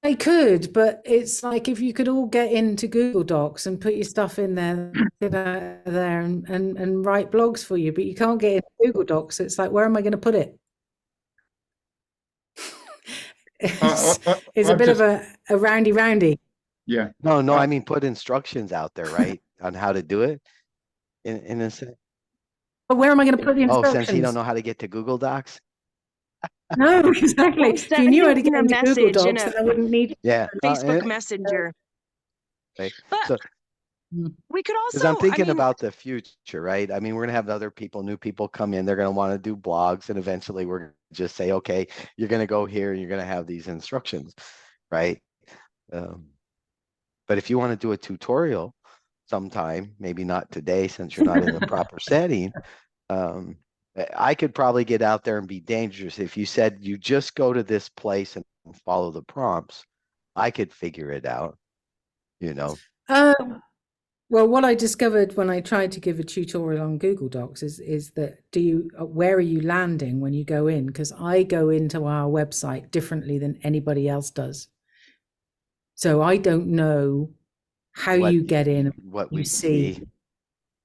I could, but it's like if you could all get into Google Docs and put your stuff in there, get out of there and write blogs for you, but you can't get into Google Docs. It's like, where am I going to put it? It's a bit of a roundy. Yeah. No, I mean, put instructions out there, right? On how to do it in a sense. But where am I going to put the instructions? Oh, since you don't know how to get to Google Docs? No, exactly. If you knew how to get into Google Docs, then I wouldn't need Facebook Messenger. Right. But So, we could also, because I'm thinking about the future, right? I mean, we're gonna have other people, new people come in. They're gonna want to do blogs, and eventually we're gonna just say, okay, you're gonna go here, and you're gonna have these instructions, right? But if you want to do a tutorial sometime, maybe not today since you're not in the proper setting, I could probably get out there and be dangerous. If you said you just go to this place and follow the prompts, I could figure it out, Well, what I discovered when I tried to give a tutorial on Google Docs is that where are you landing when you go in? Because I go into our website differently than anybody else does. So I don't know how you get in, what you we see.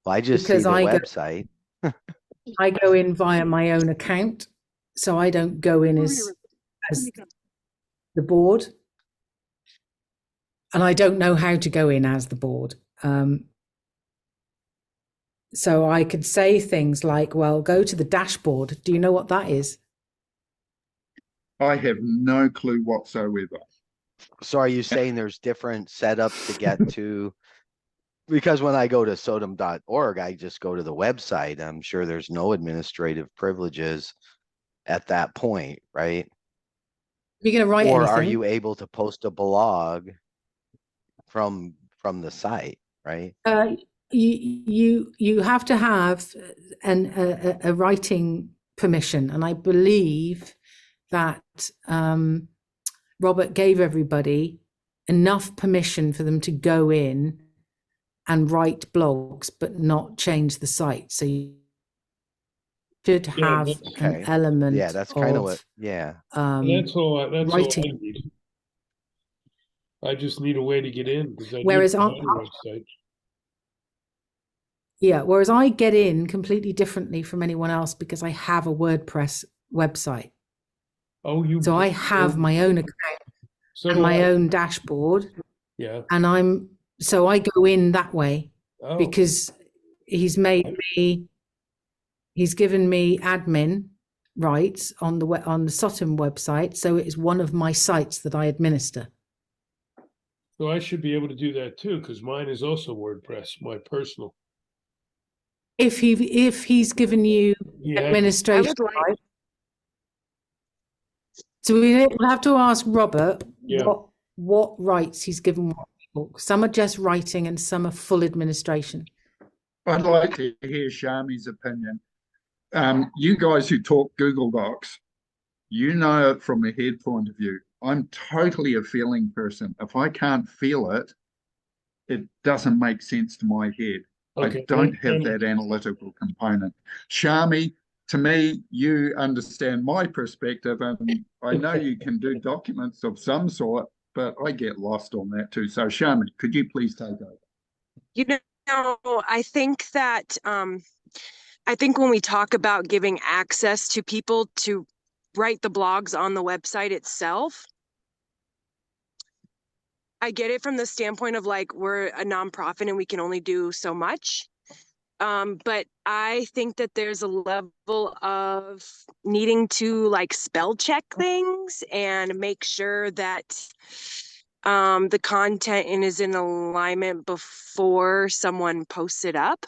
Well, I just see the website. I go in via my own account, so I don't go in as the board. And I don't know how to go in as the board. So I could say things like, well, go to the dashboard. Do you know what that is? I have no clue whatsoever. So are you saying there's different setups to get to? Because when I go to sodom.org, I just go to the website. I'm sure there's no administrative privileges at that point, right? You're going to write or anything. are you able to post a blog from the site, right? You have to have a writing permission, and I believe that Robert gave everybody enough permission for them to go in and write blogs, but not change the site. So you should have an element. Yeah, that's kind of what. Yeah, that's all. That's writing. all I need. I just need a way to get in because I Whereas on the website. Yeah, whereas I get in completely differently from anyone else because I have a WordPress website. Oh, so I have my own account and my own dashboard. Yeah. And I go in that way because he's given me admin rights on the Sotom website. So it is one of my sites that I administer. So I should be able to do that too, because mine is also WordPress, my personal. If he's given you administration rights. So we'll have to ask Robert what rights he's given what people. Some are just writing and some are full administration. I'd like to hear Shami's opinion. You guys who talk Google Docs, you know it from a head point of view. I'm totally a feeling person. If I can't feel it, it doesn't make sense to my head. Okay. I don't have that analytical component. Shami, to me, you understand my perspective, and I know you can do documents of some sort, but I get lost on that too. So Shami, could you please take over? You know, I think that I think when we talk about giving access to people to write the blogs on the website itself, I get it from the standpoint of like, we're a nonprofit and we can only do so much. But I think that there's a level of needing to like spell check things and make sure that the content is in alignment before someone posts it up.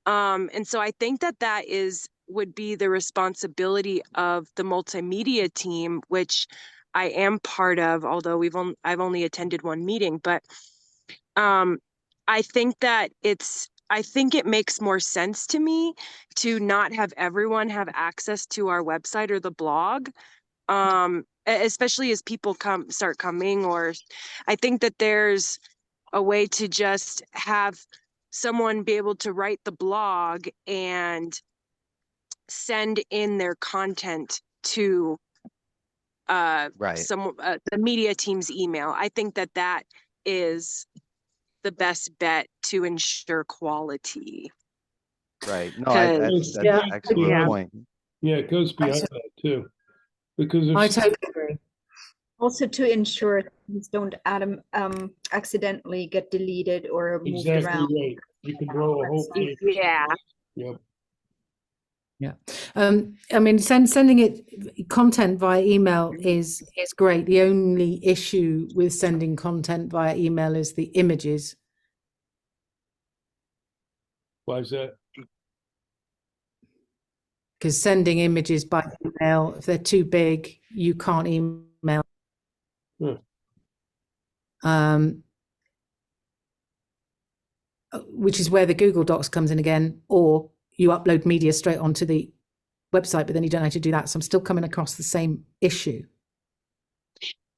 And so I think that is would be the responsibility of the multimedia team, which I am part of, although I've only attended one meeting, but I think it makes more sense to me to not have everyone have access to our website or the blog. Especially as people start coming, or I think that there's a way to just have someone be able to write the blog and send in their content to Right. the media team's email. I think that is the best bet to ensure quality. Right. No, that's Yeah. an excellent Yeah. point. Yeah, it goes beyond that too. Because I if, totally agree. Also to ensure things don't accidentally get deleted or moved exactly around. right, you can blow a whole page. Yeah. Yep. Yeah. I mean, sending it content via email is great. The only issue with sending content via email is the images. Why is that? Because sending images by email, if they're too big, you can't email. Which is where the Google Docs comes in again, or you upload media straight onto the website, but then you don't have to do that. So I'm still coming across the same issue.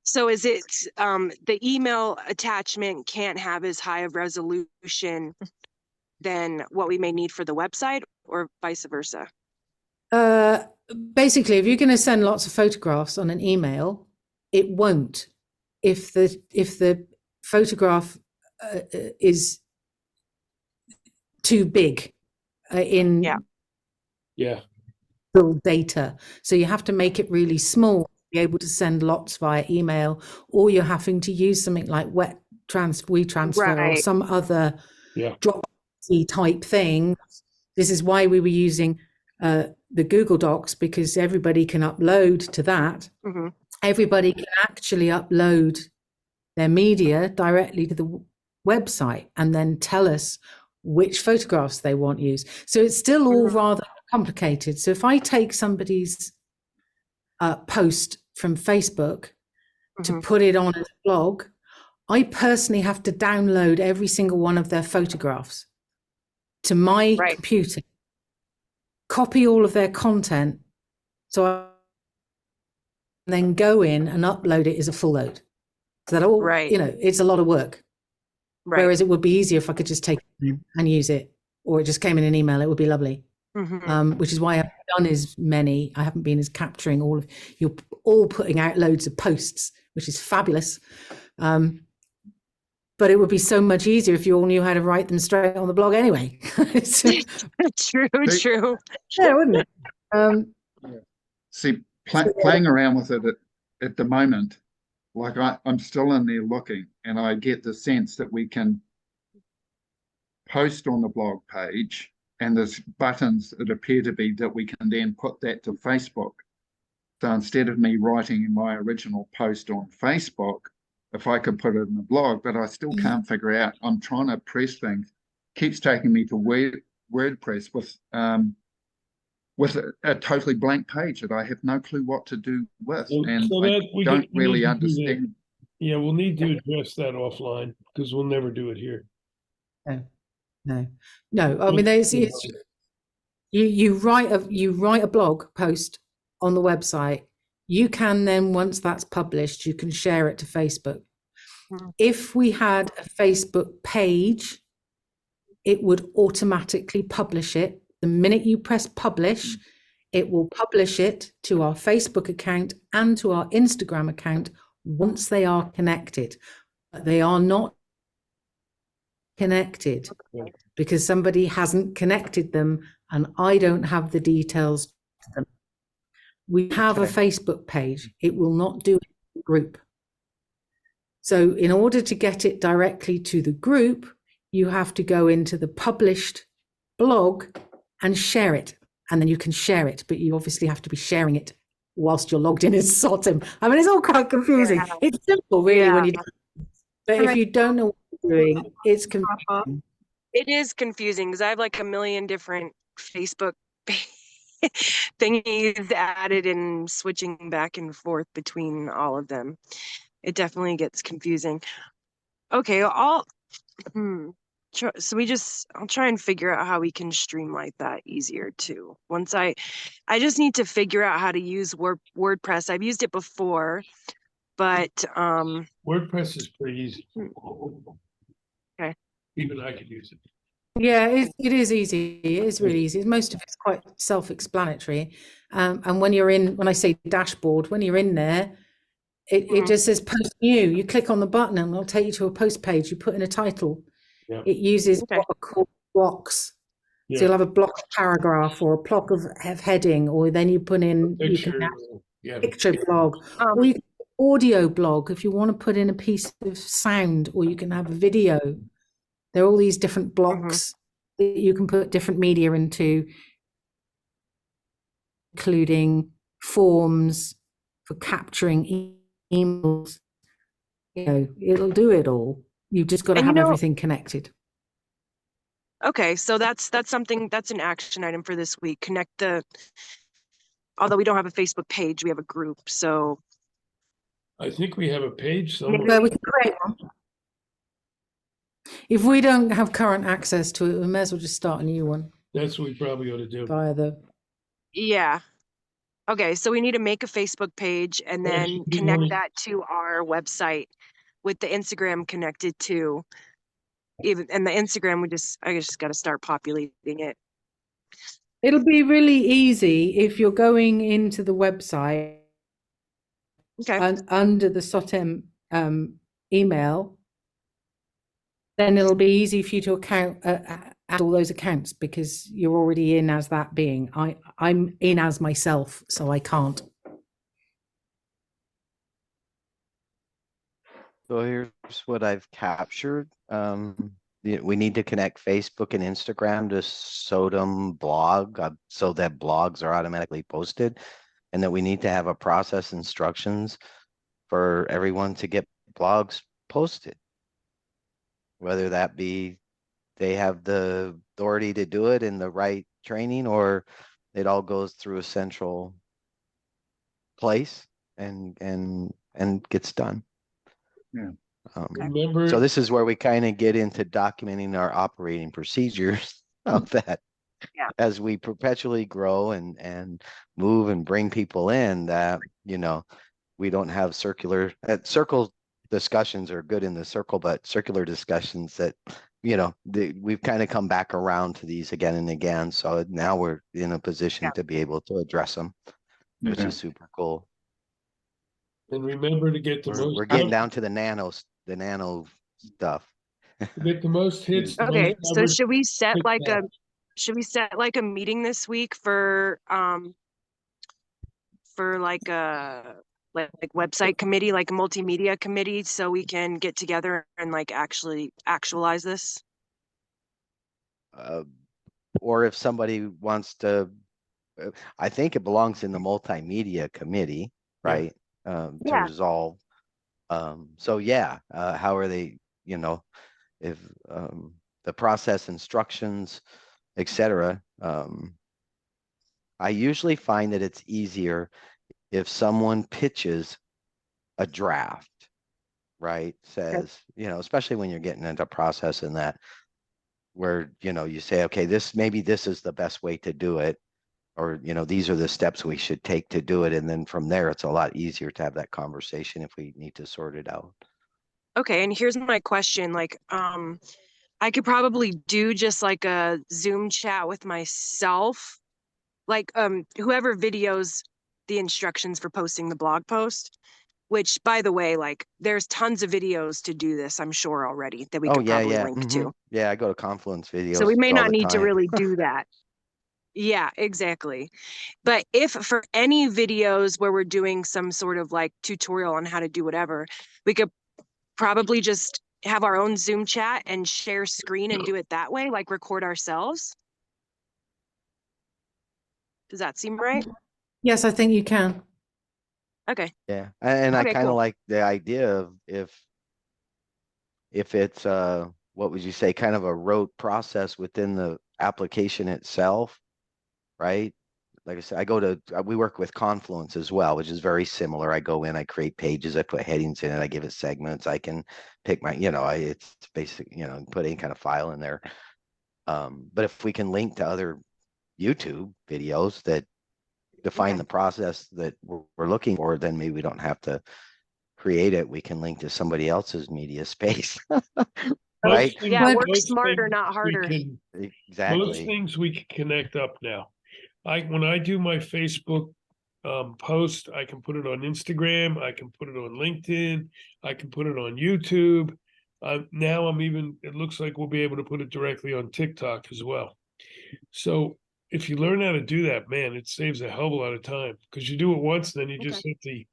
So is it the email attachment can't have as high of resolution than what we may need for the website, or vice versa? Basically, if you're going to send lots of photographs on an email, it won't. If the photograph is too big in Yeah. full data, so you have to make it really small to be able to send lots via email, or you're having to use something like WeTransfer or Right. some other Yeah. Dropbox type thing. This is why we were using the Google Docs, because everybody can upload to that. Mhm. Everybody can actually upload their media directly to the website and then tell us which photographs they want used. So it's still all rather complicated. So if I take somebody's post from Facebook to put it on a blog, I personally have to download every single one of their photographs to my computer, copy all of their content, so I then go in and upload it as a full load. So that all, it's a lot of work. Right. Whereas it would be easier if I could just take it and use it, or it just came in an email. It would be lovely. Which is why I haven't done as many. I haven't been as capturing all of, you're all putting out loads of posts, which is fabulous. But it would be so much easier if you all knew how to write them straight on the blog anyway. True. Yeah, wouldn't it? See, playing around with it at the moment, like I'm still in there looking, and I get the sense that we can post on the blog page, and there's buttons that appear to be that we can then put that to Facebook. So instead of me writing my original post on Facebook, if I could put it in the blog, but I still can't figure out, I'm trying to press things, keeps taking me to WordPress with a totally blank page that I have no clue what to do with, and So I that we don't we really need to do understand. Yeah, we'll need to address that offline, because we'll never do it here. No. I mean, you write a blog post on the website. You can then, once that's published, you can share it to Facebook. If we had a Facebook page, it would automatically publish it. The minute you press publish, it will publish it to our Facebook account and to our Instagram account once they are connected. But they are not connected because somebody hasn't connected them, and I don't have the details to them. We have a Facebook page. It will not do it in the group. So in order to get it directly to the group, you have to go into the published blog and share it. And then you can share it, but you obviously have to be sharing it whilst you're logged in as Sotim. I mean, it's all quite confusing. Yeah. It's simple, really, when you do it. But if you don't know what you're doing, it's confusing. It is confusing because I have like a million different Facebook thingies added and switching back and forth between all of them. It definitely gets confusing. Okay, I'll try and figure out how we can streamline that easier too. I just need to figure out how to use WordPress. I've used it before, but WordPress is pretty easy. Okay. Even I could use it. Yeah, it is easy. It is really easy. Most of it's quite self-explanatory. And when I say dashboard, when you're in there, it just says post new. You click on the button and it'll take you to a post page. You put in a title. Yeah. It uses Okay. what are called blocks. Yeah. So you'll have a block of paragraph or a block of heading, or then you put in you can Picture, have yeah. picture blog, or you can have audio blog if you want to put in a piece of sound, or you can have a video. There are all these different blocks that you can put different media into, including forms for capturing emails. You know, it'll do it all. You've just got to have everything connected. Okay, so that's an action item for this week. Although we don't have a Facebook page, we have a group. So I think we have a page somewhere. Well, we can create one. If we don't have current access to it, we may as well just start a new one. That's what we probably ought to do. Via the yeah. Okay, so we need to make a Facebook page and then connect that to our website with the Instagram connected to. And the Instagram, I just got to start populating it. It'll be really easy if you're going into the website and under the SOTEM email, then it'll be easy for you to add all those accounts because you're already in as that being. I'm in as myself, so I can't. So here's what I've captured. We need to connect Facebook and Instagram to SOTEM blog so that blogs are automatically posted, and that we need to have a process instructions for everyone to get blogs posted. Whether that be they have the authority to do it in the right training, or it all goes through a central place and gets done. Yeah. So this is where we kind of get into documenting our operating procedures of that. Yeah. As we perpetually grow and move and bring people in, that, you know, we don't have circle discussions are good in the circle, but circular discussions that, you know, we've kind of come back around to these again and again. So now we're in a position to be able to address them, which is super cool. And remember to get the most. We're getting down to the nano stuff. Get the most hits. Okay, so should we set like a meeting this week for like a website committee, like a multimedia committee, so we can get together and like actually actualize this? Or if somebody wants to, I think it belongs in the multimedia committee, right? To resolve. So yeah, how are they, you know, if the process instructions, etc. I usually find that it's easier if someone pitches a draft, right? Says, you know, especially when you're getting into process in that, where, you know, you say, okay, maybe this is the best way to do it, or, you know, these are the steps we should take to do it. And then from there, it's a lot easier to have that conversation if we need to sort it out. Okay, and here's my question. Like, I could probably do just like a Zoom chat with myself, like whoever videos the instructions for posting the blog post, which, by the way, like there's tons of videos to do this, I'm sure already, that we could probably link to. Yeah, I go to Confluence videos. So we may not need to time. really do that. Yeah, exactly. But if for any videos where we're doing some sort of like tutorial on how to do whatever, we could probably just have our own Zoom chat and share screen and do it that way, like record ourselves. Does that seem right? Yes, I think you can. Okay. Yeah, and I kind of like the idea of if it's what would you say, kind of a rote process within the application itself, right? like I said, I go to, we work with Confluence as well, which is very similar. I go in, I create pages, I put headings in it, I give it segments, I can pick my, it's basic, put any kind of file in there. But if we can link to other YouTube videos that define Okay. the process that we're looking for, then maybe we don't have to create it. We can link to somebody else's media space. Right? Most things- Yeah, work most smarter, things not we harder. can- Most Exactly. things we can connect up now. When I do my Facebook post, I can put it on Instagram, I can put it on LinkedIn, I can put it on YouTube. Now it looks like we'll be able to put it directly on TikTok as well. So if you learn how to do that, man, it saves a hell of a lot of time because you do it once, then you just hit the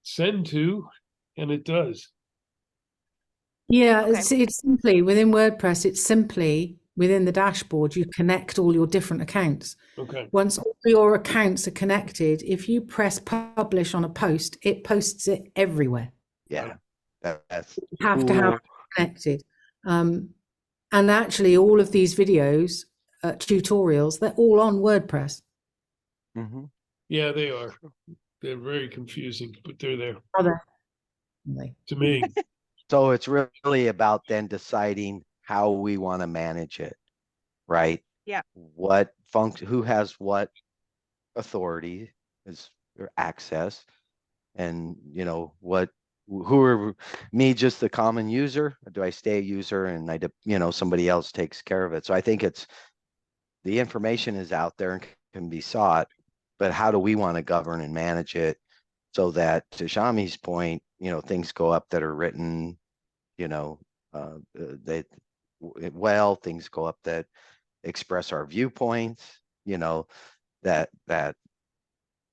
send to, and it does. Yeah, Okay. it's simply within WordPress, it's simply within the dashboard, you connect all your different accounts. Okay. Once all your accounts are connected, if you press publish on a post, it posts it everywhere. Yeah. That's You have to have cool. it connected. And actually, all of these videos, tutorials, they're all on WordPress. Mhm. Yeah, they are. They're very confusing, but they're there Are they? to me. So it's really about then deciding how we want to manage it, right? Yeah. What function, who has what authority is or access, and who are me, just the common user? Or do I stay a user and somebody else takes care of it? So I think it's the information is out there and can be sought, but how do we want to govern and manage it so that, to Shami's point, things go up that are written, that things go up that express our viewpoints, that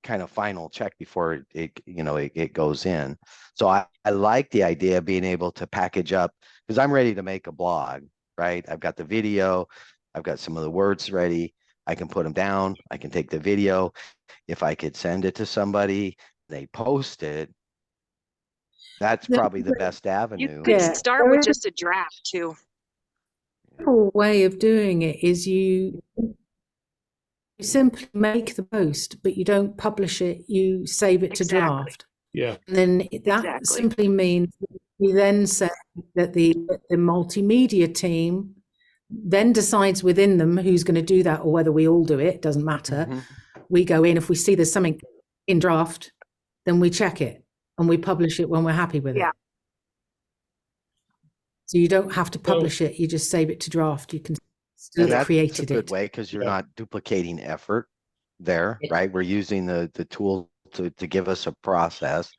kind of final check before it goes in. So I like the idea of being able to package up, because I'm ready to make a blog, right? I've got the video, I've got some of the words ready. I can put them down. I can take the video. If I could send it to somebody, they post it. That's probably the best You avenue. could Yeah, start there with is just a draft too. simple way of doing it is you simply make the post, but you don't publish it, you save it to Exactly. draft. Yeah. And then that Exactly. simply means we then say that the multimedia team then decides within them who's going to do that, or whether we all do it, doesn't matter. Mhm. We go in, if we see there's something in draft, then we check it and we publish it when we're happy with Yeah. it. So you don't have to publish it, you just save it to draft. You can still And have that's a created good it. way, because you're Yeah. not duplicating effort there, right? We're using the tool to give us a process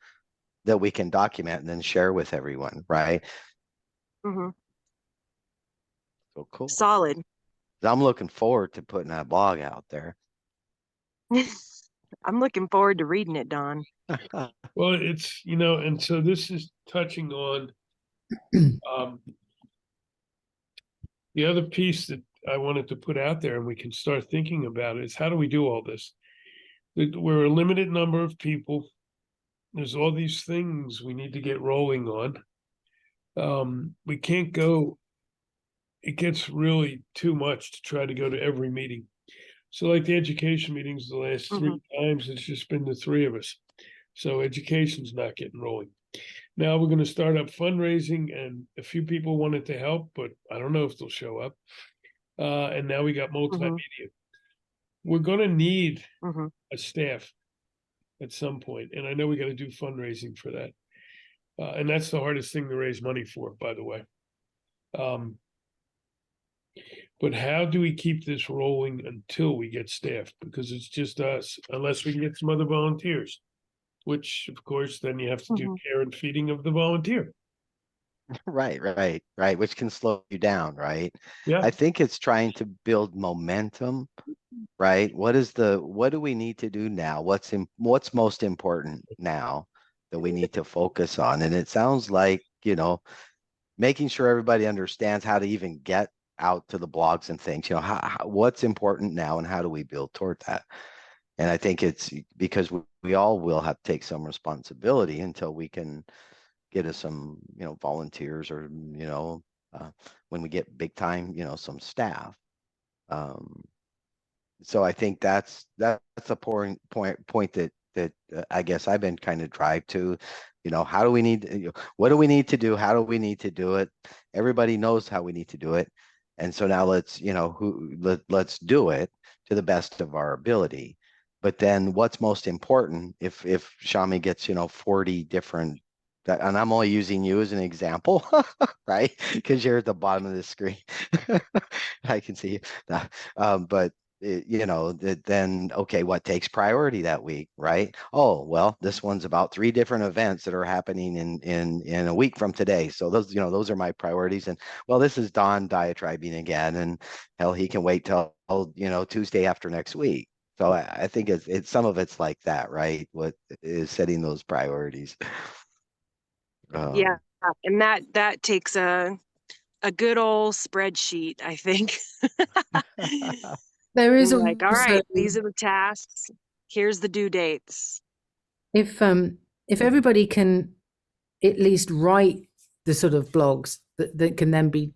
that we can document and then share with everyone, right? Mhm. So cool. Solid. I'm looking forward to putting that blog out there. I'm looking forward to reading it, Don. Well, it's, and so this is touching on the other piece that I wanted to put out there, and we can start thinking about it, is how do we do all this? We're a limited number of people. There's all these things we need to get rolling on. We can't go, it gets really too much to try to go to every meeting. So like the education meetings, the last three times, it's just been the three of us. So education's not getting rolling. Now we're gonna start up fundraising, and a few people wanted to help, but I don't know if they'll show up. And now we got multimedia. We're gonna need a staff at some point, and I know we gotta do fundraising for that. And that's the hardest thing to raise money for, by the way. But how do we keep this rolling until we get staff? Because it's just us, unless we can get some other volunteers, which of course, then you have to do care and feeding of the volunteer. Right. Which can slow you down, right? Yeah. I think it's trying to build momentum, right? What do we need to do now? What's most important now that we need to focus on? And it sounds like, making sure everybody understands how to even get out to the blogs and things, what's important now and how do we build toward that? And I think it's because we all will have to take some responsibility until we can get us some, volunteers, or, when we get big time, some staff. so I think that's a point that I guess I've been kind of drive to, how do we need, what do we need to do? How do we need to do it? Everybody knows how we need to do it. And so now let's do it to the best of our ability. But then what's most important if Shami gets, 40 different, and I'm only using you as an example, right? Because you're at the bottom of the screen. I can see you. But then, okay, what takes priority that week, right? Oh, well, this one's about 3 different events that are happening in a week from today. So those are my priorities. And well, this is Don diatribing again, and hell, he can wait till, Tuesday after next week. So I think it's some of it's like that, right? What is setting those priorities. Yeah, and that takes a good old spreadsheet, I think. There is Like, all also, right, these are the tasks. Here's the due dates. if everybody can at least write the sort of blogs that can then be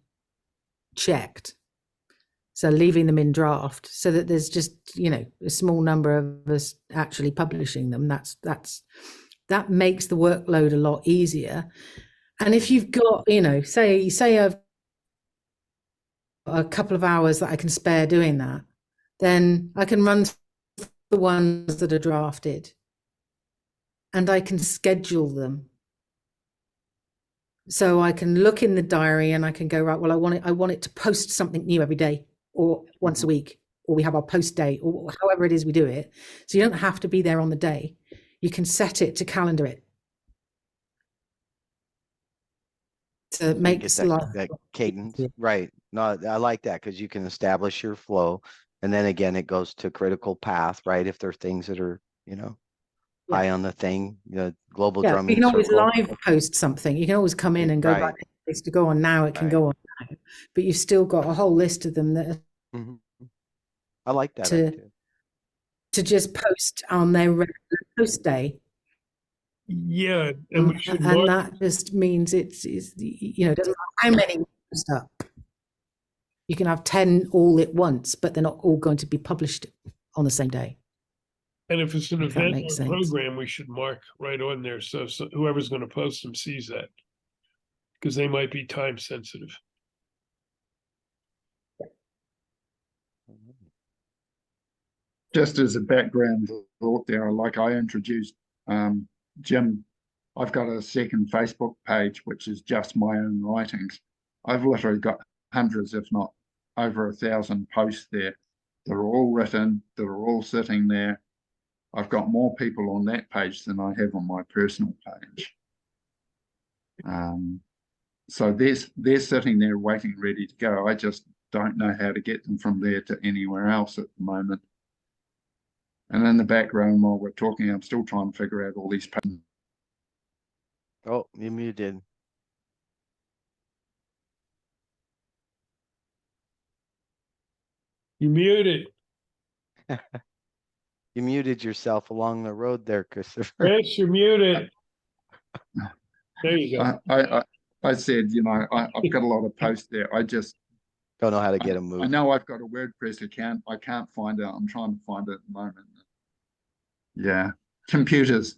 checked, so leaving them in draft, so that there's just a small number of us actually publishing them. That makes the workload a lot easier. And if you've got, say I've got a couple of hours that I can spare doing that, then I can run the ones that are drafted and I can schedule them. So I can look in the diary and I can go, right, well, I want it to post something new every day or once a week, or we have our post day, or however it is we do it. So you don't have to be there on the day. You can set it to calendar it. So it makes that cadence, right? No, I like that, because you can establish your flow, and then again, it goes to critical path, right? If there are things that are, high on the thing, global drumming you can always circle. live post something. You can always come in and go back to go on now. It can go on now, but you've still got a whole list of them that are I like that to just post on their regular post day. Yeah, and we should and that just means it's it doesn't matter how many you post up. You can have 10 all at once, but they're not all going to be published on the same day. And if it's an If that event makes or sense. program, we should mark right on there so whoever's going to post them sees that, because they might be time sensitive. Just as a background thought there, like I introduced Jim, I've got a second Facebook page, which is just my own writings. I've literally got hundreds, if not over 1,000 posts there. They're all written, they're all sitting there. I've got more people on that page than I have on my personal page. So they're sitting there waiting, ready to go. I just don't know how to get them from there to anywhere else at the moment. And in the background, while we're talking, I'm still trying to figure out all these patterns. Oh, you muted. You muted. You muted yourself along the road there, Christopher. Yes, you're muted. There you go. I said, I've got a lot of posts there. I just don't know how to get them moved. I know I've got a WordPress account. I can't find it. I'm trying to find it at the moment. Yeah, computers.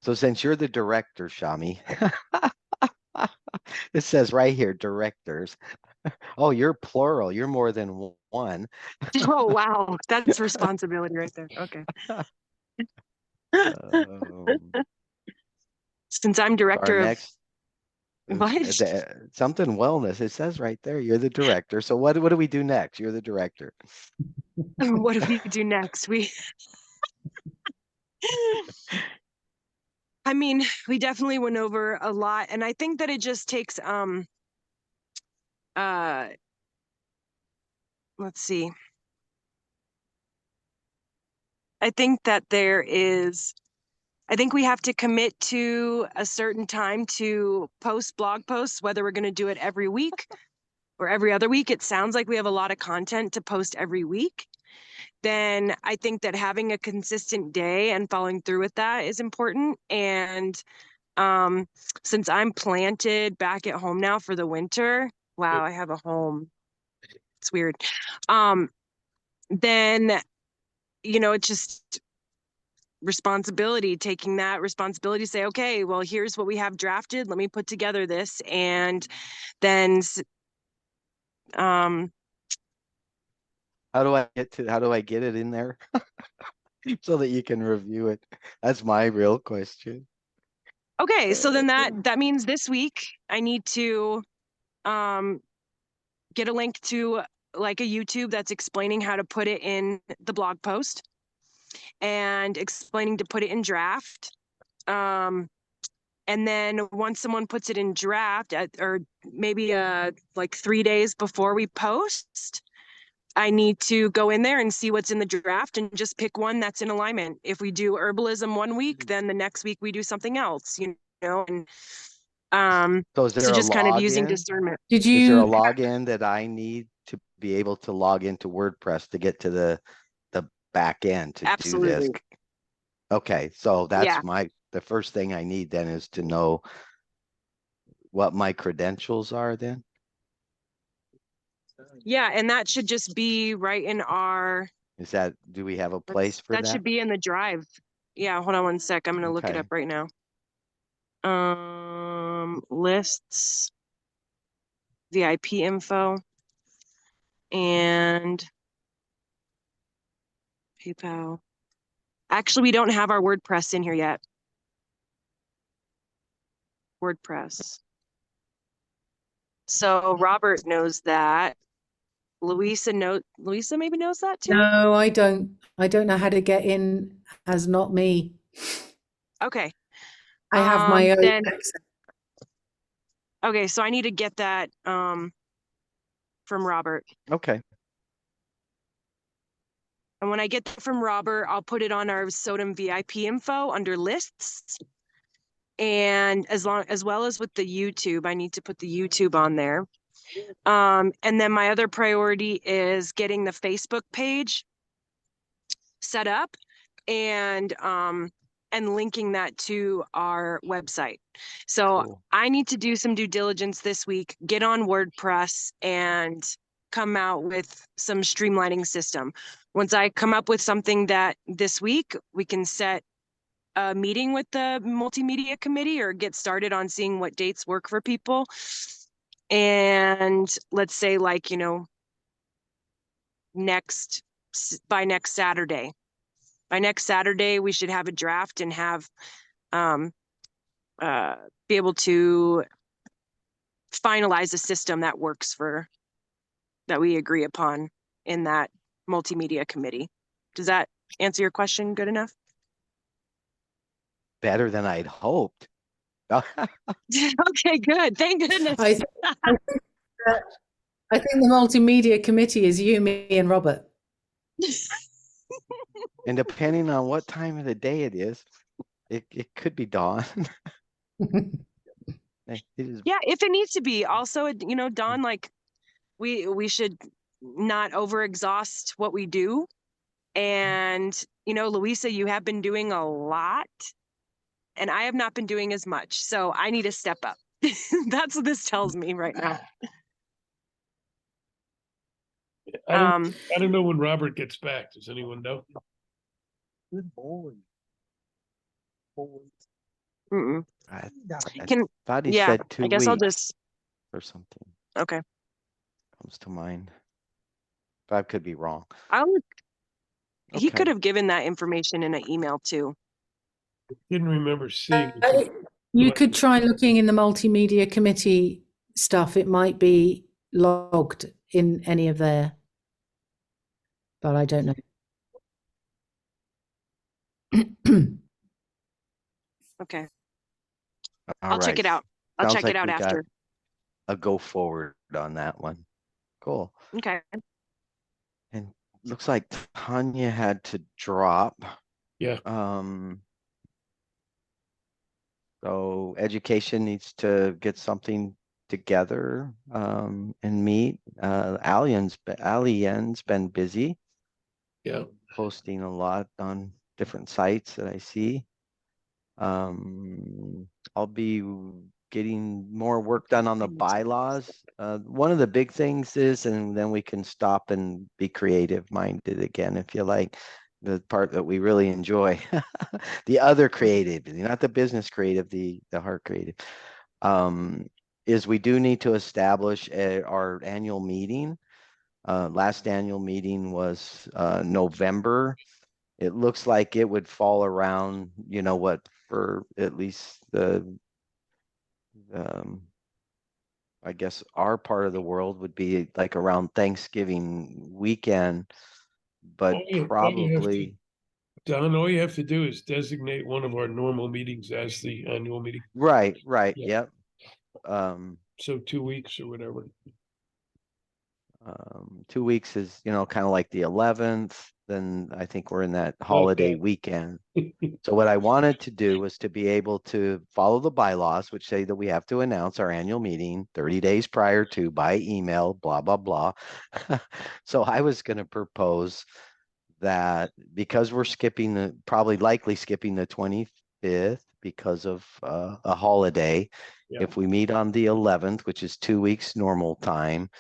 So since you're the director, Shami, it says right here, directors. Oh, you're plural. You're more than one. Oh, wow. That's responsibility right there. Okay. Since I'm director of what? Something wellness. It says right there, you're the director. So what do we do next? You're the director. What do we do next? I mean, we definitely went over a lot, and I think that it just takes let's see. I think that I think we have to commit to a certain time to post blog posts, whether we're going to do it every week or every other week. It sounds like we have a lot of content to post every week. Then I think that having a consistent day and following through with that is important. And Since I'm planted back at home now for the winter, wow, I have a home. It's weird. Then, it's just responsibility, taking that responsibility, say, okay, well, here's what we have drafted. Let me put together this. And then, How do I get it in there so that you can review it? That's my real question. okay, so then that means this week I need to get a link to like a YouTube that's explaining how to put it in the blog post and explaining to put it in draft. And then once someone puts it in draft or maybe like 3 days before we post, I need to go in there and see what's in the draft and just pick one that's in alignment. If we do herbalism one week, then the next week we do something else, and So is there so a just kind of using login? discernment. Did Is there a you? login that I need to be able to log into WordPress to get to the back end to do this? Absolutely. Okay, so that's Yeah. the first thing I need then is to know what my credentials are then. Yeah, and that should just be right in our, Do we have a place for that that? should be in the drive. Yeah, hold on one sec. I'm going to look it Okay. up right now. Lists, VIP info, and PayPal. Actually, we don't have our WordPress in here yet. WordPress. So Robert knows that. Louisa maybe knows that too. No, I don't. I don't know how to get in as not me. Okay. I have my own Then access. okay, so I need to get that from Robert. Okay. And when I get that from Robert, I'll put it on our SODM VIP info under lists. And as well as with the YouTube, I need to put the YouTube on there. And then my other priority is getting the Facebook page set up and linking that to our website. So Cool. I need to do some due diligence this week, get on WordPress and come out with some streamlining system. Once I come up with something that this week we can set a meeting with the multimedia committee or get started on seeing what dates work for people. And let's say like, by next Saturday. By next Saturday, we should have a draft and have be able to finalize a system that works that we agree upon in that multimedia committee. Does that answer your question good enough? Better than I'd hoped. Okay, good. Thank goodness. I think the multimedia committee is you, me, and Robert. And depending on what time of the day it is, it could be dawn. Yeah, if it needs to be. Also, Dawn, like we should not overexhaust what we do. And, Louisa, you have been doing a lot and I have not been doing as much. So I need to step up. That's what this tells me right now. I don't know when Robert gets back. Does anyone know? Good boy. Mm-mm. I Can thought he yeah, said 2 I guess weeks I'll just or something. okay. Comes to mind. But I could be wrong. He Okay. could have given that information in an email too. Didn't remember seeing it. You could try looking in the multimedia committee stuff. It might be logged in any of there, but I don't know. Okay. All I'll check right. it out. I'll Sounds check like it out we got after. a go forward on that one. Cool. Okay. And looks like Tanya had to drop. Yeah. So education needs to get something together and meet. Alien's been busy. Yeah. Posting a lot on different sites that I see. I'll be getting more work done on the bylaws. One of the big things is, and then we can stop and be creative minded again, if you like, the part that we really enjoy, the other creative, not the business creative, the heart creative, is we do need to establish our annual meeting. Last annual meeting was November. It looks like it would fall around, you know what, for at least the I guess our part of the world would be like around Thanksgiving weekend, but probably. Don, all you have to do is designate one of our normal meetings as the annual meeting. Right, Yeah. yep. So 2 weeks or whatever. 2 weeks is, you know, kind of like the 11th. Then I think we're in that holiday weekend. So what I wanted to do was to be able to follow the bylaws, which say that we have to announce our annual meeting 30 days prior to by email, blah, blah, blah. So I was going to propose that because we're skipping probably likely skipping the 25th because of a holiday. Yeah. If we meet on the 11th, which is 2 weeks normal time,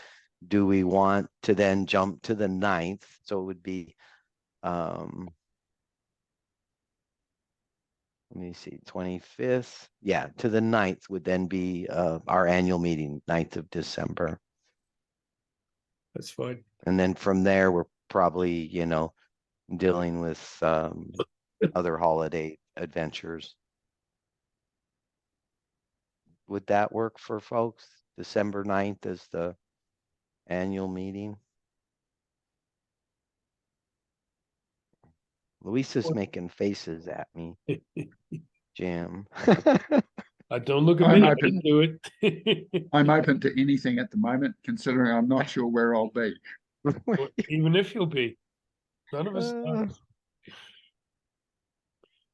do we want to then jump to the 9th? So it would be, let me see, 25th. Yeah, to the 9th would then be our annual meeting, 9th of December. That's fine. And then from there, we're probably, you know, dealing with other holiday adventures. Would that work for folks? December 9th is the annual meeting. Luisa's making faces at me, Jim. Don't look at I'm me. I open. didn't do it. I'm open to anything at the moment, considering I'm not sure where I'll be. Even if you'll be. None of us know.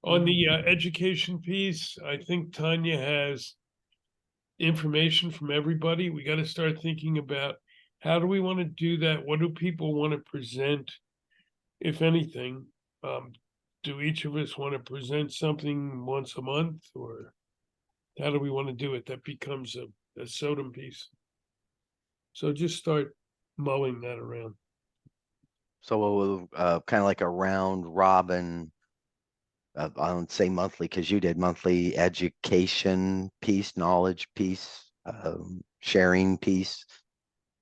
On the education piece, I think Tanya has information from everybody. We got to start thinking about how do we want to do that? What do people want to present, if anything? Do each of us want to present something once a month, or how do we want to do it? That becomes a SODM piece. So just start mulling that around. So we'll kind of like a round robin, I don't say monthly because you did monthly education piece, knowledge piece, sharing piece.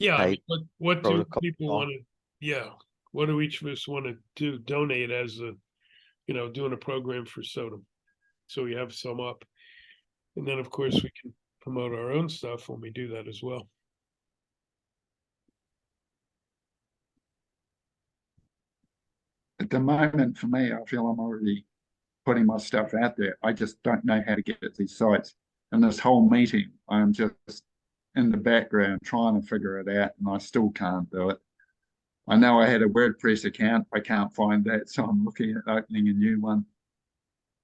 Yeah, I mean, type what do protocol. people want to, yeah, what do each of us want to do, donate as a, you know, doing a program for SODM? So we have some up. And then, of course, we can promote our own stuff when we do that as well. At the moment, for me, I feel I'm already putting my stuff out there. I just don't know how to get to these sites. And this whole meeting, I'm just in the background trying to figure it out, and I still can't do it. I know I had a WordPress account. I can't find that, so I'm looking at opening a new one.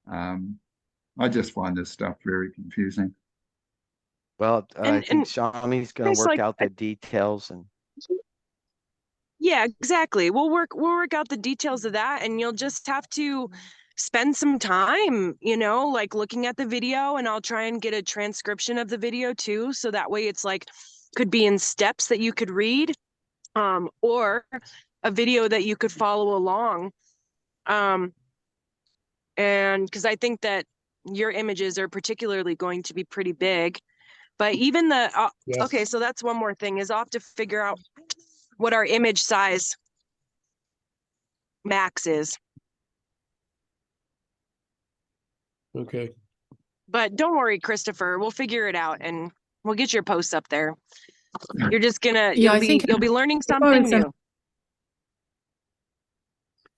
I just find this stuff very confusing. Well, I And- think and Shami's going Chris, to work like, out the details and. Yeah, exactly. We'll work out the details of that, and you'll just have to spend some time, you know, like looking at the video, and I'll try and get a transcription of the video too, so that way it's like could be in steps that you could read, or a video that you could follow along. And because I think that your images are particularly going to be pretty big, but even the Yes. okay, so that's one more thing is I'll have to figure out what our image size max is. Okay. But don't worry, Christopher, we'll figure it out and we'll get your posts up there. You're just gonna Yeah, I think you'll be learning as far something as, new.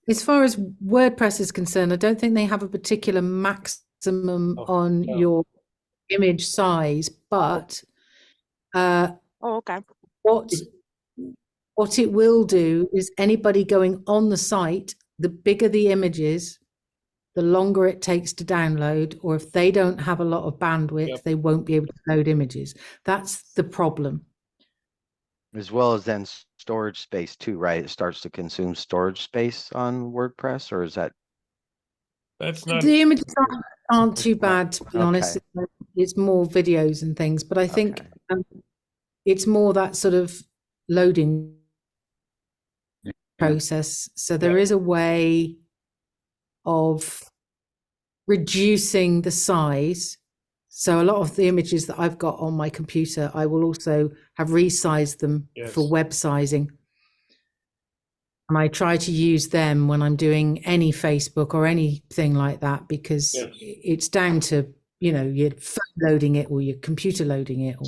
As far as WordPress is concerned, I don't think they have a particular maximum on no. your image size, but Oh, okay. what it will do is anybody going on the site, the bigger the images, the longer it takes to download, or if they don't have a lot of bandwidth, Yep. they won't be able to load images. That's the problem. As well as then storage space too, right? It starts to consume storage space on WordPress, or is that? That's not. The images aren't too bad, to be honest. It's more videos and things, but I think it's more that sort of loading process. So there is a way of reducing the size. So a lot of the images that I've got on my computer, I will also have resized them for web sizing. And I try to use them when I'm doing any Facebook or anything like that, because it's down to, you know, your phone loading it or your computer loading it. Or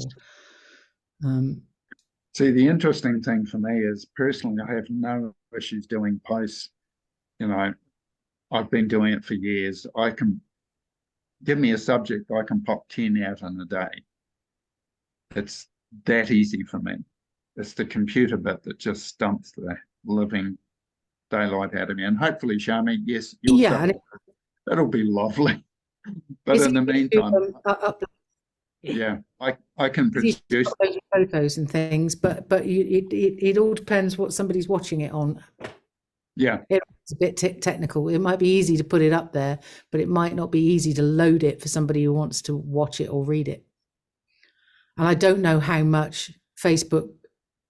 See, the interesting thing for me is personally, I have no issues doing posts. You know, I've been doing it for years. I can give me a subject, I can pop 10 out in a day. It's that easy for me. It's the computer bit that just stumps the living daylight out of me. And hopefully, Shami, yes, that'll be lovely. But in the meantime, I can produce photos and things, but it all depends what somebody's watching it on. Yeah, it's a bit technical. It might be easy to put it up there, but it might not be easy to load it for somebody who wants to watch it or read it. And I don't know how much Facebook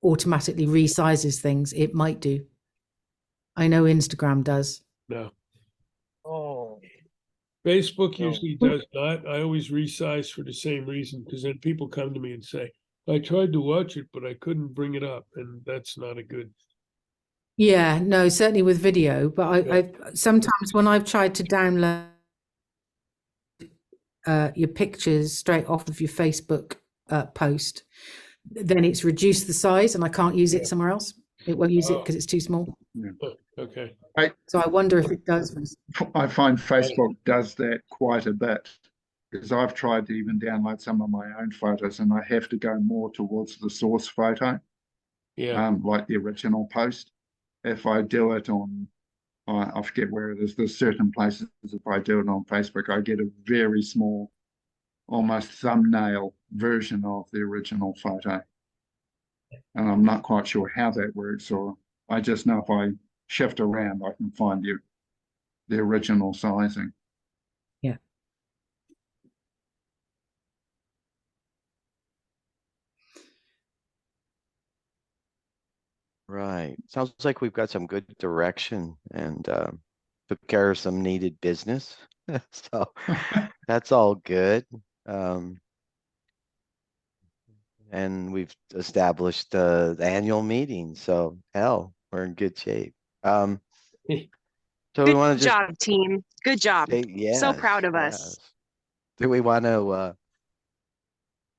automatically resizes things. It might do. I know Instagram does. No. Oh. Facebook usually does not. I always resize for the same reason, because then people come to me and say, I tried to watch it, but I couldn't bring it up. And that's not a good. Yeah, no, certainly with video. But I sometimes when I've tried to download your pictures straight off of your Facebook post, then it's reduced the size and I can't use it somewhere else. It won't use it because it's too small. Yeah. Okay. So I wonder if it does. I find Facebook does that quite a bit, because I've tried to even download some of my own photos and I have to go more towards the source photo, like the original post. If I do it on, I forget where it is, there's certain places, if I do it on Facebook, I get a very small, almost thumbnail version of the original photo. And I'm not quite sure how that works, or I just know if I shift around, I can find the original sizing. Yeah. Right. Sounds like we've got some good direction and took care of some needed business. So that's all good. And we've established the annual meeting. So hell, we're in good shape. So we want to Good job, team. Good job. So proud of us. Do we want to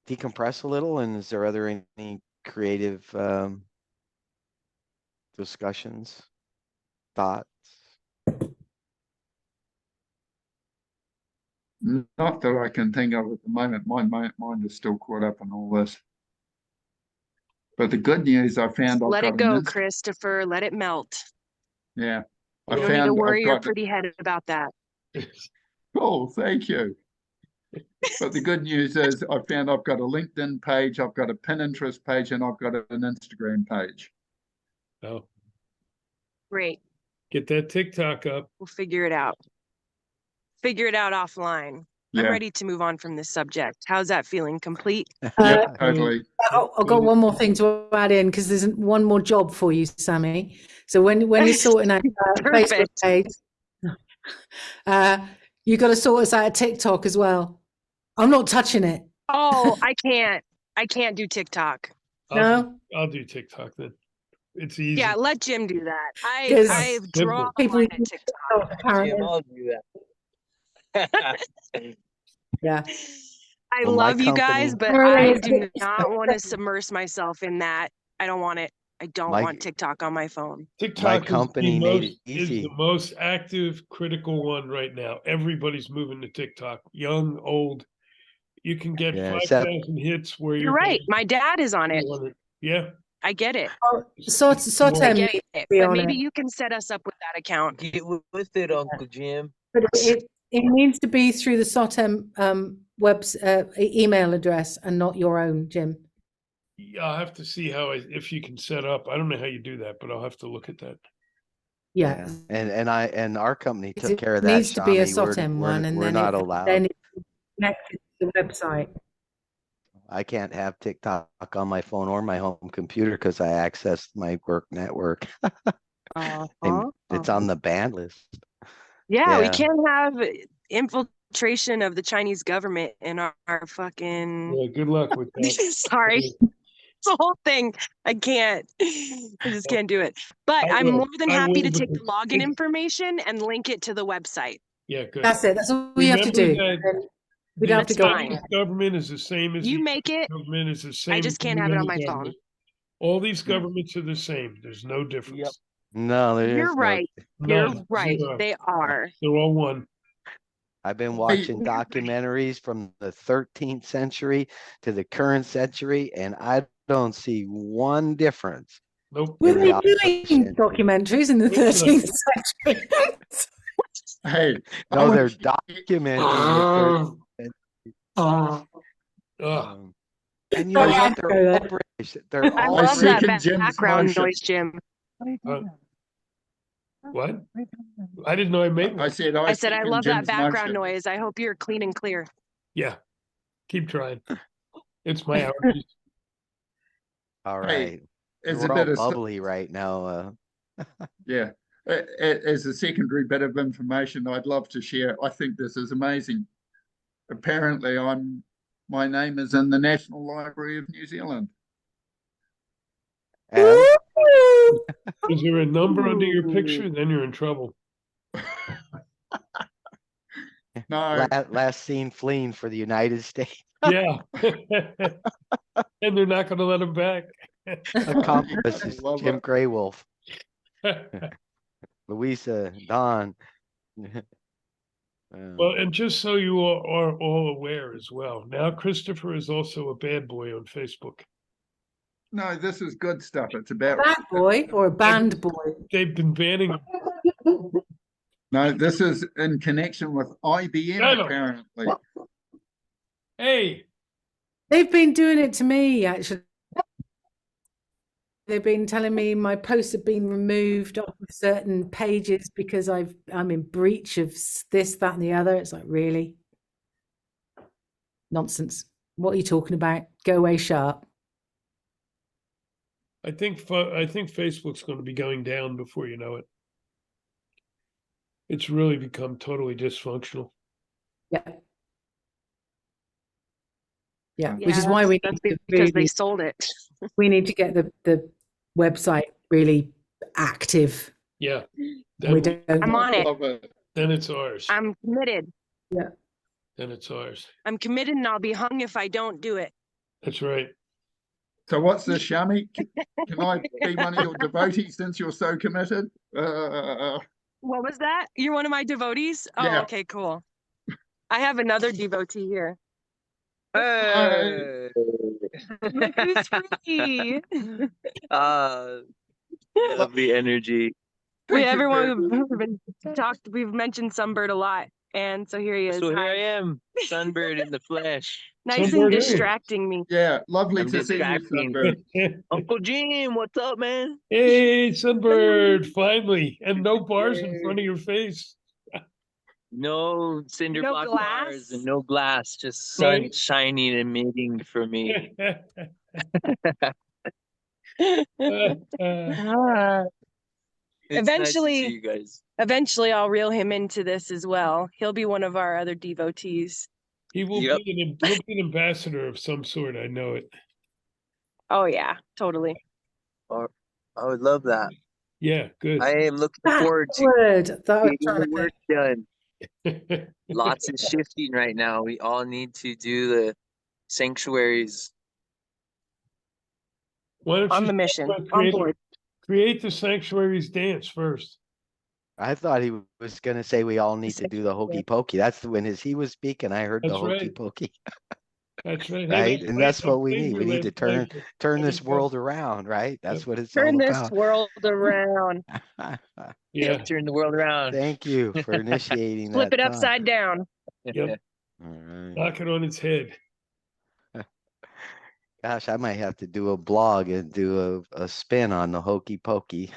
decompress a little? And is there any creative discussions, thoughts? Not that I can think of at the moment. My mind is still caught up in all this. But the good news, I found let it go, Christopher. Let it melt. Yeah. You don't need to worry your pretty head about that. Oh, thank you. But the good news is I found I've got a LinkedIn page, I've got a Pinterest page, and I've got an Instagram page. Oh. Great. Get that TikTok up. We'll figure it out. Figure it out offline. I'm ready to move on from this subject. How's that feeling? Complete? Yeah, totally. I've got one more thing to add in, because there's one more job for you, Sammy. So when you're sorting out Facebook page, you got to sort us out a TikTok as well. I'm not touching it. Oh, I can't do TikTok. I'll do TikTok then. It's easy. Yeah, let Jim do that. I've drawn a line at TikTok. Jim, I'll do that. Yeah. I love you guys, but I do not want to submerge myself in that. I don't want it. I don't want TikTok on my phone. TikTok company made it easy. Is the most active, critical one right now. Everybody's moving to TikTok, young, old. You can get 5,000 hits where you're right. My dad is on it. Yeah. I get it. I get it. But maybe you can set us up with that account. Get with it, Uncle Jim. But it needs to be through the SOTM email address and not your own, Jim. Yeah, I'll have to see if you can set up. I don't know how you do that, but I'll have to look at that. Yeah. And our company took It care of that, needs to be a Shami. We're, SOTEM one, and we're then not then allowed. it's connected to the website. I can't have TikTok on my phone or my home computer because I access my work network. It's on the ban list. Yeah, we Yeah. can't have infiltration of the Chinese government in our fucking. Yeah, good luck with that. Sorry, it's a whole thing. I can't. I just can't do it. But I I'm will. more than I happy to will, take the because login information and link it to the website. Yeah, good. That's it. That's all we have to Remember do. that And we don't have to the go. Chinese government is the same as You the make it. government is the same. just as can't any have it on other my phone. government. All these governments are the same. There's no difference. No, there You're is no. right. You're None. right. Zero. They are. They're all one. I've been watching documentaries from the 13th century to the current century, and I don't see one difference. Nope. Were in the they doing operation. documentaries in the 13th century? Hey, No, they're documenting the Ugh. and you know what? They're Okay, all British. They're I all love that second Jim's background motion. noise, Jim. What? I didn't know I made I one. said I said I second love that Jim's background motion. noise. I hope you're clean and clear. Yeah. Keep trying. It's my allergies. All Hey, right. as We're a all bit of bubbly right now. yeah, as a secondary bit of information, I'd love to share. I think this is amazing. Apparently, my name is in the National Library of New Zealand. And Is there a number under your picture? Then you're in trouble. No, last seen fleeing for the United States. Yeah. And they're not going to let him back. Accomplice is Love Jim it. Graywolf, Louisa, Don. Well, and just so you are all aware as well, now Christopher is also a bad boy on Facebook. no, this is good stuff. It's about Bad boy or a band boy? They've been banning him. no. This is in connection with IBM. I know. Apparently, Hey, They've been doing it to me, actually. They've been telling me my posts have been removed off of certain pages because I'm in breach of this, that, and the other. It's like, really? Nonsense. What are you talking about? Go away sharp. I think Facebook's going to be going down before you know it. It's really become totally dysfunctional. Yeah. Yeah, which is why we that's need to because they really, sold it. we need to get the website really active. Yeah. We don't. I'm on it. love it. Then it's ours. I'm committed. Yeah. Then it's ours. I'm committed and I'll be hung if I don't do it. That's right. So what's this, Shami? Can I be one of your devotees since you're so committed? What was that? You're one of my devotees? Oh, Yeah. okay, cool. I have another devotee here. Hey. Look who's free. Lovely energy. We Thank you everyone we've mentioned Sunbird a lot. And so here he is. So here Hi. I am, Sunbird in the flesh. Nice Sunbird, and hey. distracting me. Yeah, lovely I'm to see you, distracting. Sunbird. Uncle Jim, what's up, man? Hey, Sunbird, finally. And no bars in front of your face. No cinder No block glass? bars and no glass, just sun Right. shining and emitting for me. It's nice to Eventually- see you guys. Eventually I'll reel him into this as well. He'll be one of our other devotees. He will Yep. be he'll be an ambassador of some sort. I know it. Oh yeah, totally. I would love that. Yeah, good. I am looking That forward to word that I was getting trying the to work done. Lots is shifting right now. We all need to do the sanctuaries. Why don't On you the mission. start On create, board. create the sanctuaries dance first? I thought he was going to say we all need to do the hokey pokey. That's when he was speaking. I heard That's the hokey right. pokey, That's right. right? Hey, And that's what we thank need. you, We need to turn thank you. turn There this you go. world around, right? That's what it's Turn all this about. world around. Yeah. Turn the world around. Thank you for initiating Flip that it thought. upside down. Yep. All right. Knock it on its head. Gosh, I might have to do a blog and do a spin on the hokey pokey.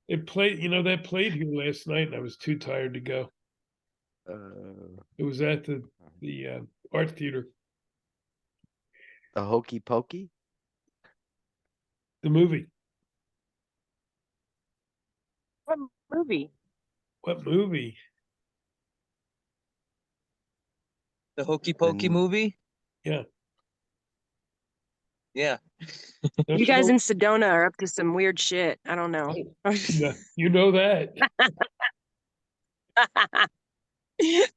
It played, that played here last night and I was too tired to go. It was at the art theater, The Hokey Pokey? the movie. What movie? What movie? The Hokey Pokey movie? Yeah. Yeah. You guys in Sedona are up to some weird shit. I don't know. Yeah, you know that.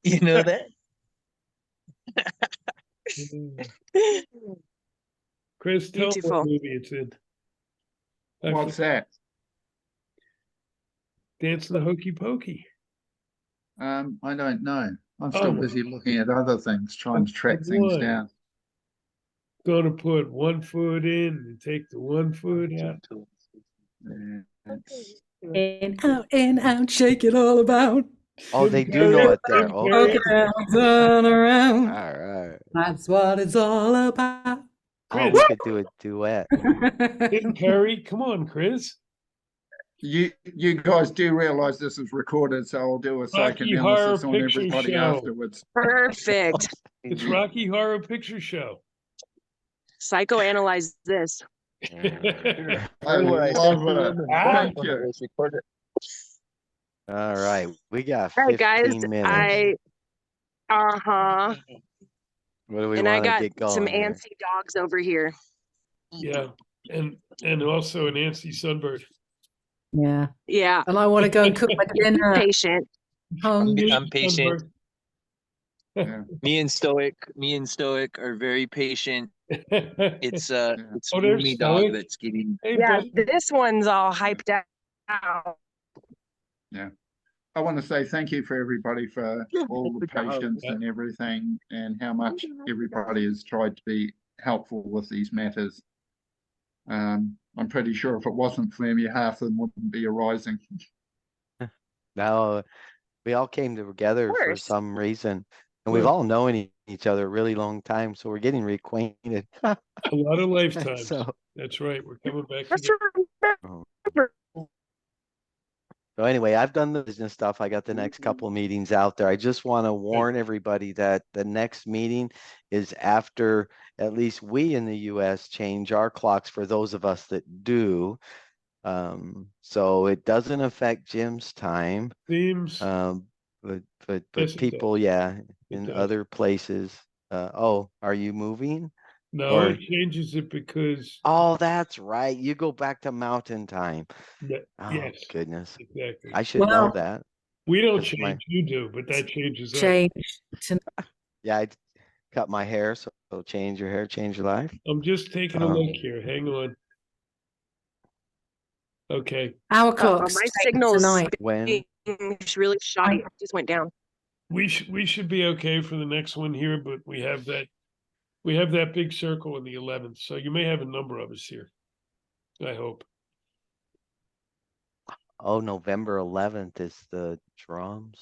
You know that? Chris, tell me Beautiful. what movie it's in. What's that? Dancing the Hokey Pokey. I don't know. I'm still busy looking at other things, trying to track That's things one. down. Gonna put one foot in and take the one foot out. Yeah, it's- In, out, shake it all about. Oh, they do know it there. Jim Okay. Carrey. Okay, turn around. All right. That's what it's all about. Oh, Chris. we could do a duet. Jim Carrey, come on, Chris. You guys do realize this is recorded, so I'll do a Rocky Horror psychoanalysis on Picture everybody Show. afterwards. Perfect. It's Rocky Horror Picture Show. Psychoanalyze this. Yeah. I love it. Thank Ah. you. All right. We got All 15 right, guys. minutes. Uh-huh. What do we And I want to got get going some here? antsy dogs over here. Yeah, and also an antsy sunbird. Yeah. Yeah. And I want to go and cook my dinner. Patient. Hungry. I'm patient. Yeah. Me and Stoic are very patient. It's Oh, there's Rumi dog Stoic. that's getting Hey, Yeah, bud. this one's all hyped out. I want to say thank you for everybody for all the Good job. patience and everything, and how much everybody has tried to be helpful with these matters. I'm pretty sure if it wasn't for them, half of them wouldn't be arising. Now, we all came together for course. some reason, and we've Good. all known each other a really long time, so we're getting reacquainted. A lot of lifetimes. So, That's right. We're coming back Just together. remember. so anyway, I've done the business stuff. I got the next couple of meetings out there. I just want to warn everybody that the next meeting is after at least we in the US change our clocks for those of us that do. So it doesn't affect Jim's time. Themes. But Yes, it people, yeah, It in does. other places. Oh, are you moving? No, or- it changes it because. Oh, that's right. You go back to mountain time. Oh, Yes, goodness. exactly. I should know Well- that. We don't That's change, my- you do, but that changes us. Change to Yeah, I cut my hair, so change your hair, change your life. I'm just taking a look here. Hang on. Okay, our Uh-oh, clocks. my change signal's tonight. When? really shoddy. Just went down. we should be okay for the next one here, but we have that big circle in the 11th, so you may have a number of us here. I hope. Oh, November 11th is the drums.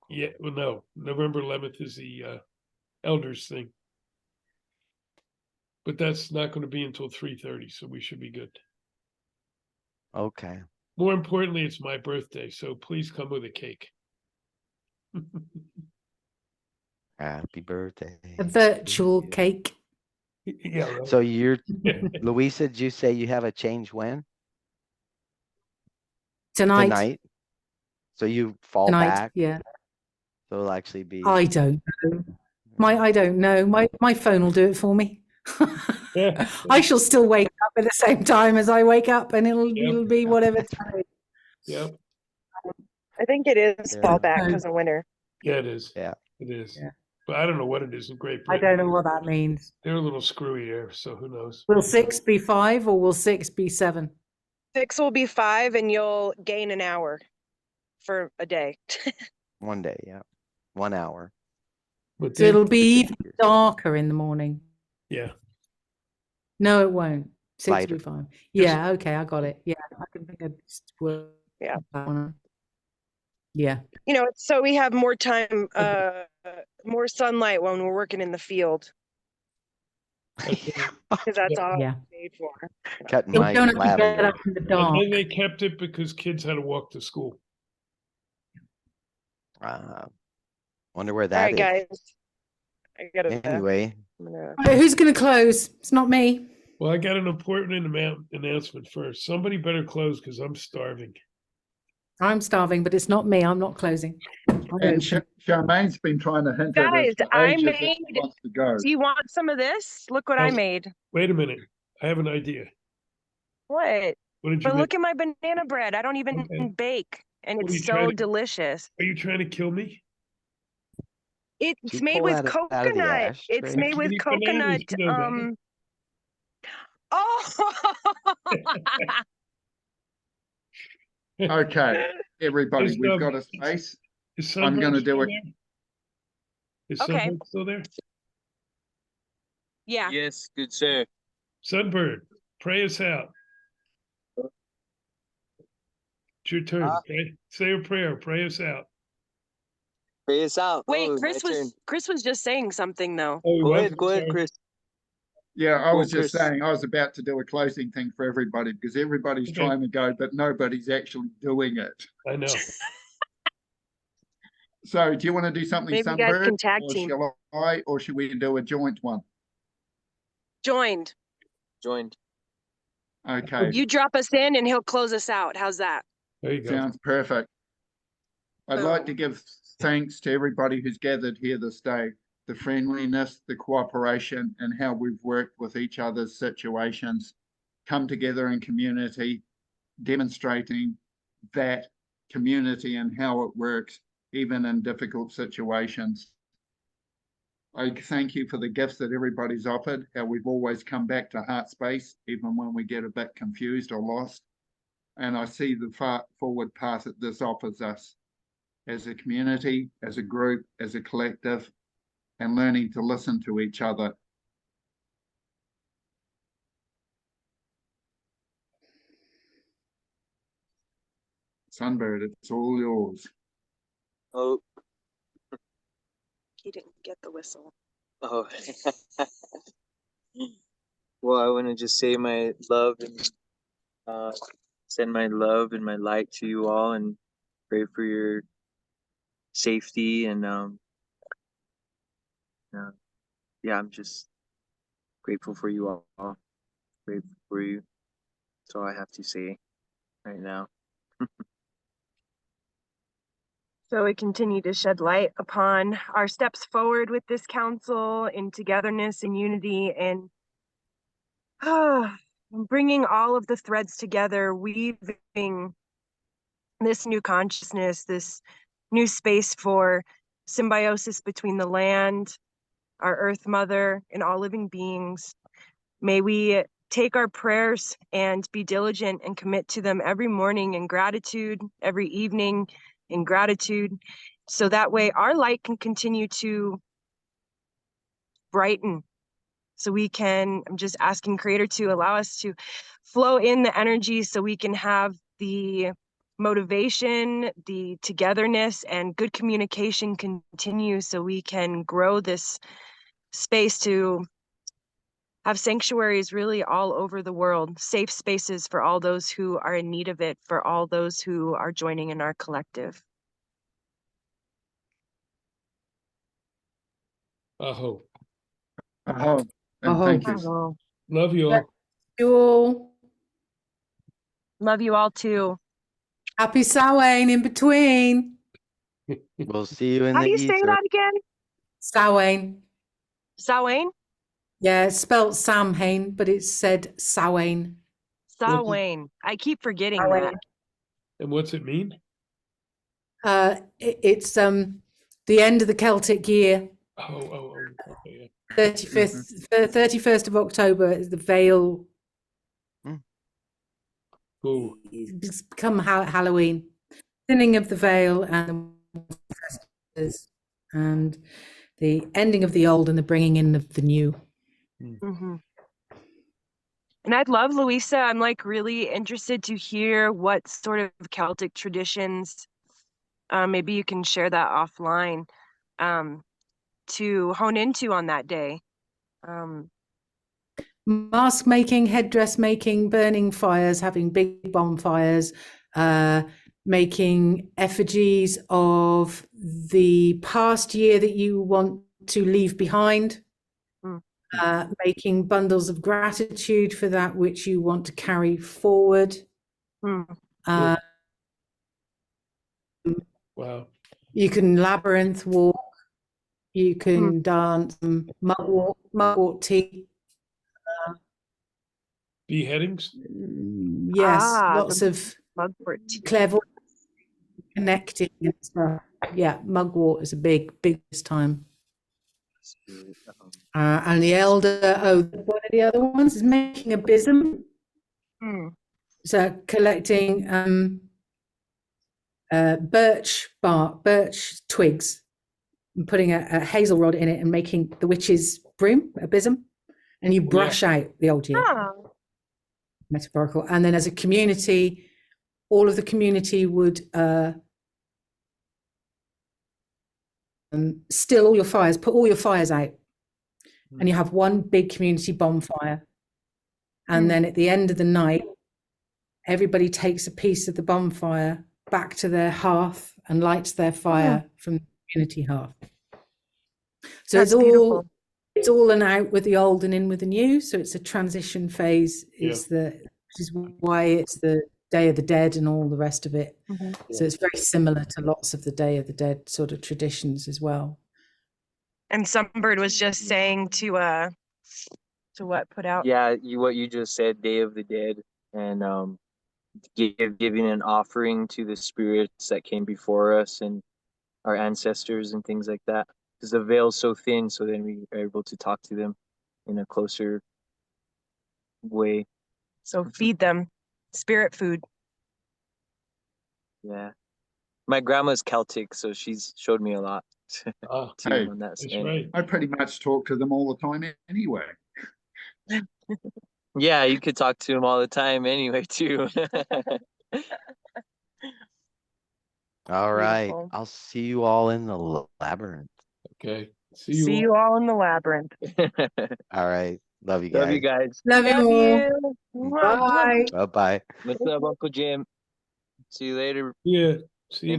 Yeah, well, no, November 11th is the elders thing. But that's not going to be until 3:30, so we should be good. Okay. More importantly, it's my birthday, so please come with a cake. Happy birthday. A virtual to you. cake. Yeah, right. So you're, Louisa, did you say you have a change when? Tonight? So you fall Tonight, back? yeah. So it'll actually be. I don't know. I don't know. My phone will do it for me. I shall still wake up at the same time as I wake up, and it'll be whatever time. Yep. I think it is Yeah. fallback because of winter. Yeah, it is. Yeah. It is. Yeah. But I don't know what it is in Great I Britain. don't know what that means. They're a little screwy there, so who knows? Will 6 be 5 or will 6 be 7? 6 will be 5 and you'll gain an hour for a day. One day, yeah. 1 hour. But So then, it'll be even darker in the morning. yeah, No, it won't. 6 Lighter. will be 5. Yeah, okay, I got it. Yeah, I can think of work Yeah. that one. Yeah. You know, so we have more time, more sunlight when we're working in the field okay. because that's all Yeah. paid for. Cutting You my don't have to get lavender. up in the And dark. then they kept it because kids had to walk to school. Wonder where All that right, is. guys. I gotta. Anyway, I'm gonna. Right, who's going to close? It's not me. Well, I got an important announcement first. Somebody better close because I'm starving. I'm starving, but it's not me. I'm not closing. And Charmaine's been trying to hint at Guys, us for I ages that made. she wants to go. Do you want some of this? Look what I Oh. made. Wait a minute. I have an idea. What? What did you But make? look at my banana bread. I don't even Okay. bake, and What are you it's trying so to- delicious. Are you trying to kill me? did It's you made pull with that out of the coconut. ashtray? It's made with Can't eat bananas, coconut. you know that. Oh. Okay, everybody, Is, we've got a space. Is I'm Sunbird gonna still do it. there? Is Okay. Sunbird still there? Yeah. Yes, good sir. Sunbird, pray us out. It's your turn. Okay? Say a prayer. Pray us out. Pray us out. Wait, Oh, Chris my turn. was just saying something though. Oh, he Go was? ahead, I'm go ahead, sorry. Chris. Yeah, I Go, was just Chris. saying, I was about to do a closing thing for everybody because everybody's Okay. trying to go, but nobody's actually doing it. I know. So do you want to do something, Maybe you guys Sunbird, can tag or team. shall I, or should we do a joint one? Joined. Joined. Okay, You drop us in and he'll close us out. How's that? There you go. sounds perfect. I'd like to Boom. give thanks to everybody who's gathered here this day, the friendliness, the cooperation, and how we've worked with each other's situations, come together in community, demonstrating that community and how it works, even in difficult situations. I thank you for the gifts that everybody's offered, how we've always come back to heart space, even when we get a bit confused or lost. And I see the forward path that this offers us as a community, as a group, as a collective, and learning to listen to each other. Sunbird, it's all yours. Oh, He didn't get the whistle. oh. Well, I want to just say my love and send my love and my light to you all, and pray for your safety. And yeah, I'm just grateful for you all. Grateful for you. That's all I have to say right now. So we continue to shed light upon our steps forward with this council in togetherness and unity, and bringing all of the threads together, weaving this new consciousness, this new space for symbiosis between the land, our earth mother, and all living beings. May we take our prayers and be diligent and commit to them every morning in gratitude, every evening in gratitude, so that way our light can continue to brighten. So we can, I'm just asking Creator to allow us to flow in the energy so we can have the motivation, the togetherness, and good communication continue, so we can grow this space to have sanctuaries really all over the world, safe spaces for all those who are in need of it, for all those who are joining in our collective. Aho. And Aho. thank you. Oh, Love you Yeah. all. You all. love you all too. Happy Samhain in between. We'll see you in How the do you say ether. that again? Samhain. Samhain? Yeah, it's spelt Samhain, but it's said Samhain. Samhain. I keep forgetting that. Samhain. And what's it mean? It's the end of the Celtic year. Oh. Okay, 31st of October is the veil. yeah. Cool. It's become Halloween. Thinning of the veil and the ending of the old and the bringing in of the new. Mm-hmm. And I'd love, Louisa, I'm like really interested to hear what sort of Celtic traditions, maybe you can share that offline, to hone into on that day. mask making, headdress making, burning fires, having big bonfires, making effigies of the past year that you want to leave behind, making bundles of gratitude for that which you want to carry forward. Wow. You can labyrinth walk, you can dance, mugwort tea. Beheadings? Yes, lots of clairvoyance, connecting and stuff. Yeah, mugwort is a big this time. And the elder, one of the other ones is making a bism. So collecting birch bark, birch twigs, and putting a hazel rod in it and making the witch's broom, a bism, and you brush out the old year. Metaphorical. And then as a community, all of the community would still all your fires, put all your fires out, and you have one big community bonfire. And then at the end of the night, everybody takes a piece of the bonfire back to their hearth and lights their fire from the community hearth. So That's it's beautiful. it's all and out with the old and in with the new. So it's a transition phase. Which is why it's the Day of the Dead and all the rest of it. So it's very similar to lots of the Day of the Dead sort of traditions as well. And Sunbird was just saying to what put out? Yeah, what you just said, Day of the Dead, and giving an offering to the spirits that came before us and our ancestors and things like that. Because the veil's so thin, so then we are able to talk to them in a closer way. So feed them spirit food. Yeah. My grandma's Celtic, so she's showed me a lot too Hey, on that That's end. right. I pretty much talk to them all the time anyway. Yeah, you could talk to them all the time anyway, too. All right. Beautiful. I'll see you all in the labyrinth. Okay. See you all in the labyrinth. All right. Love you Love you guys. guys. Love you all. Bye. Bye. Bye-bye. What's up, Uncle Jim? See you later. Yeah. See you.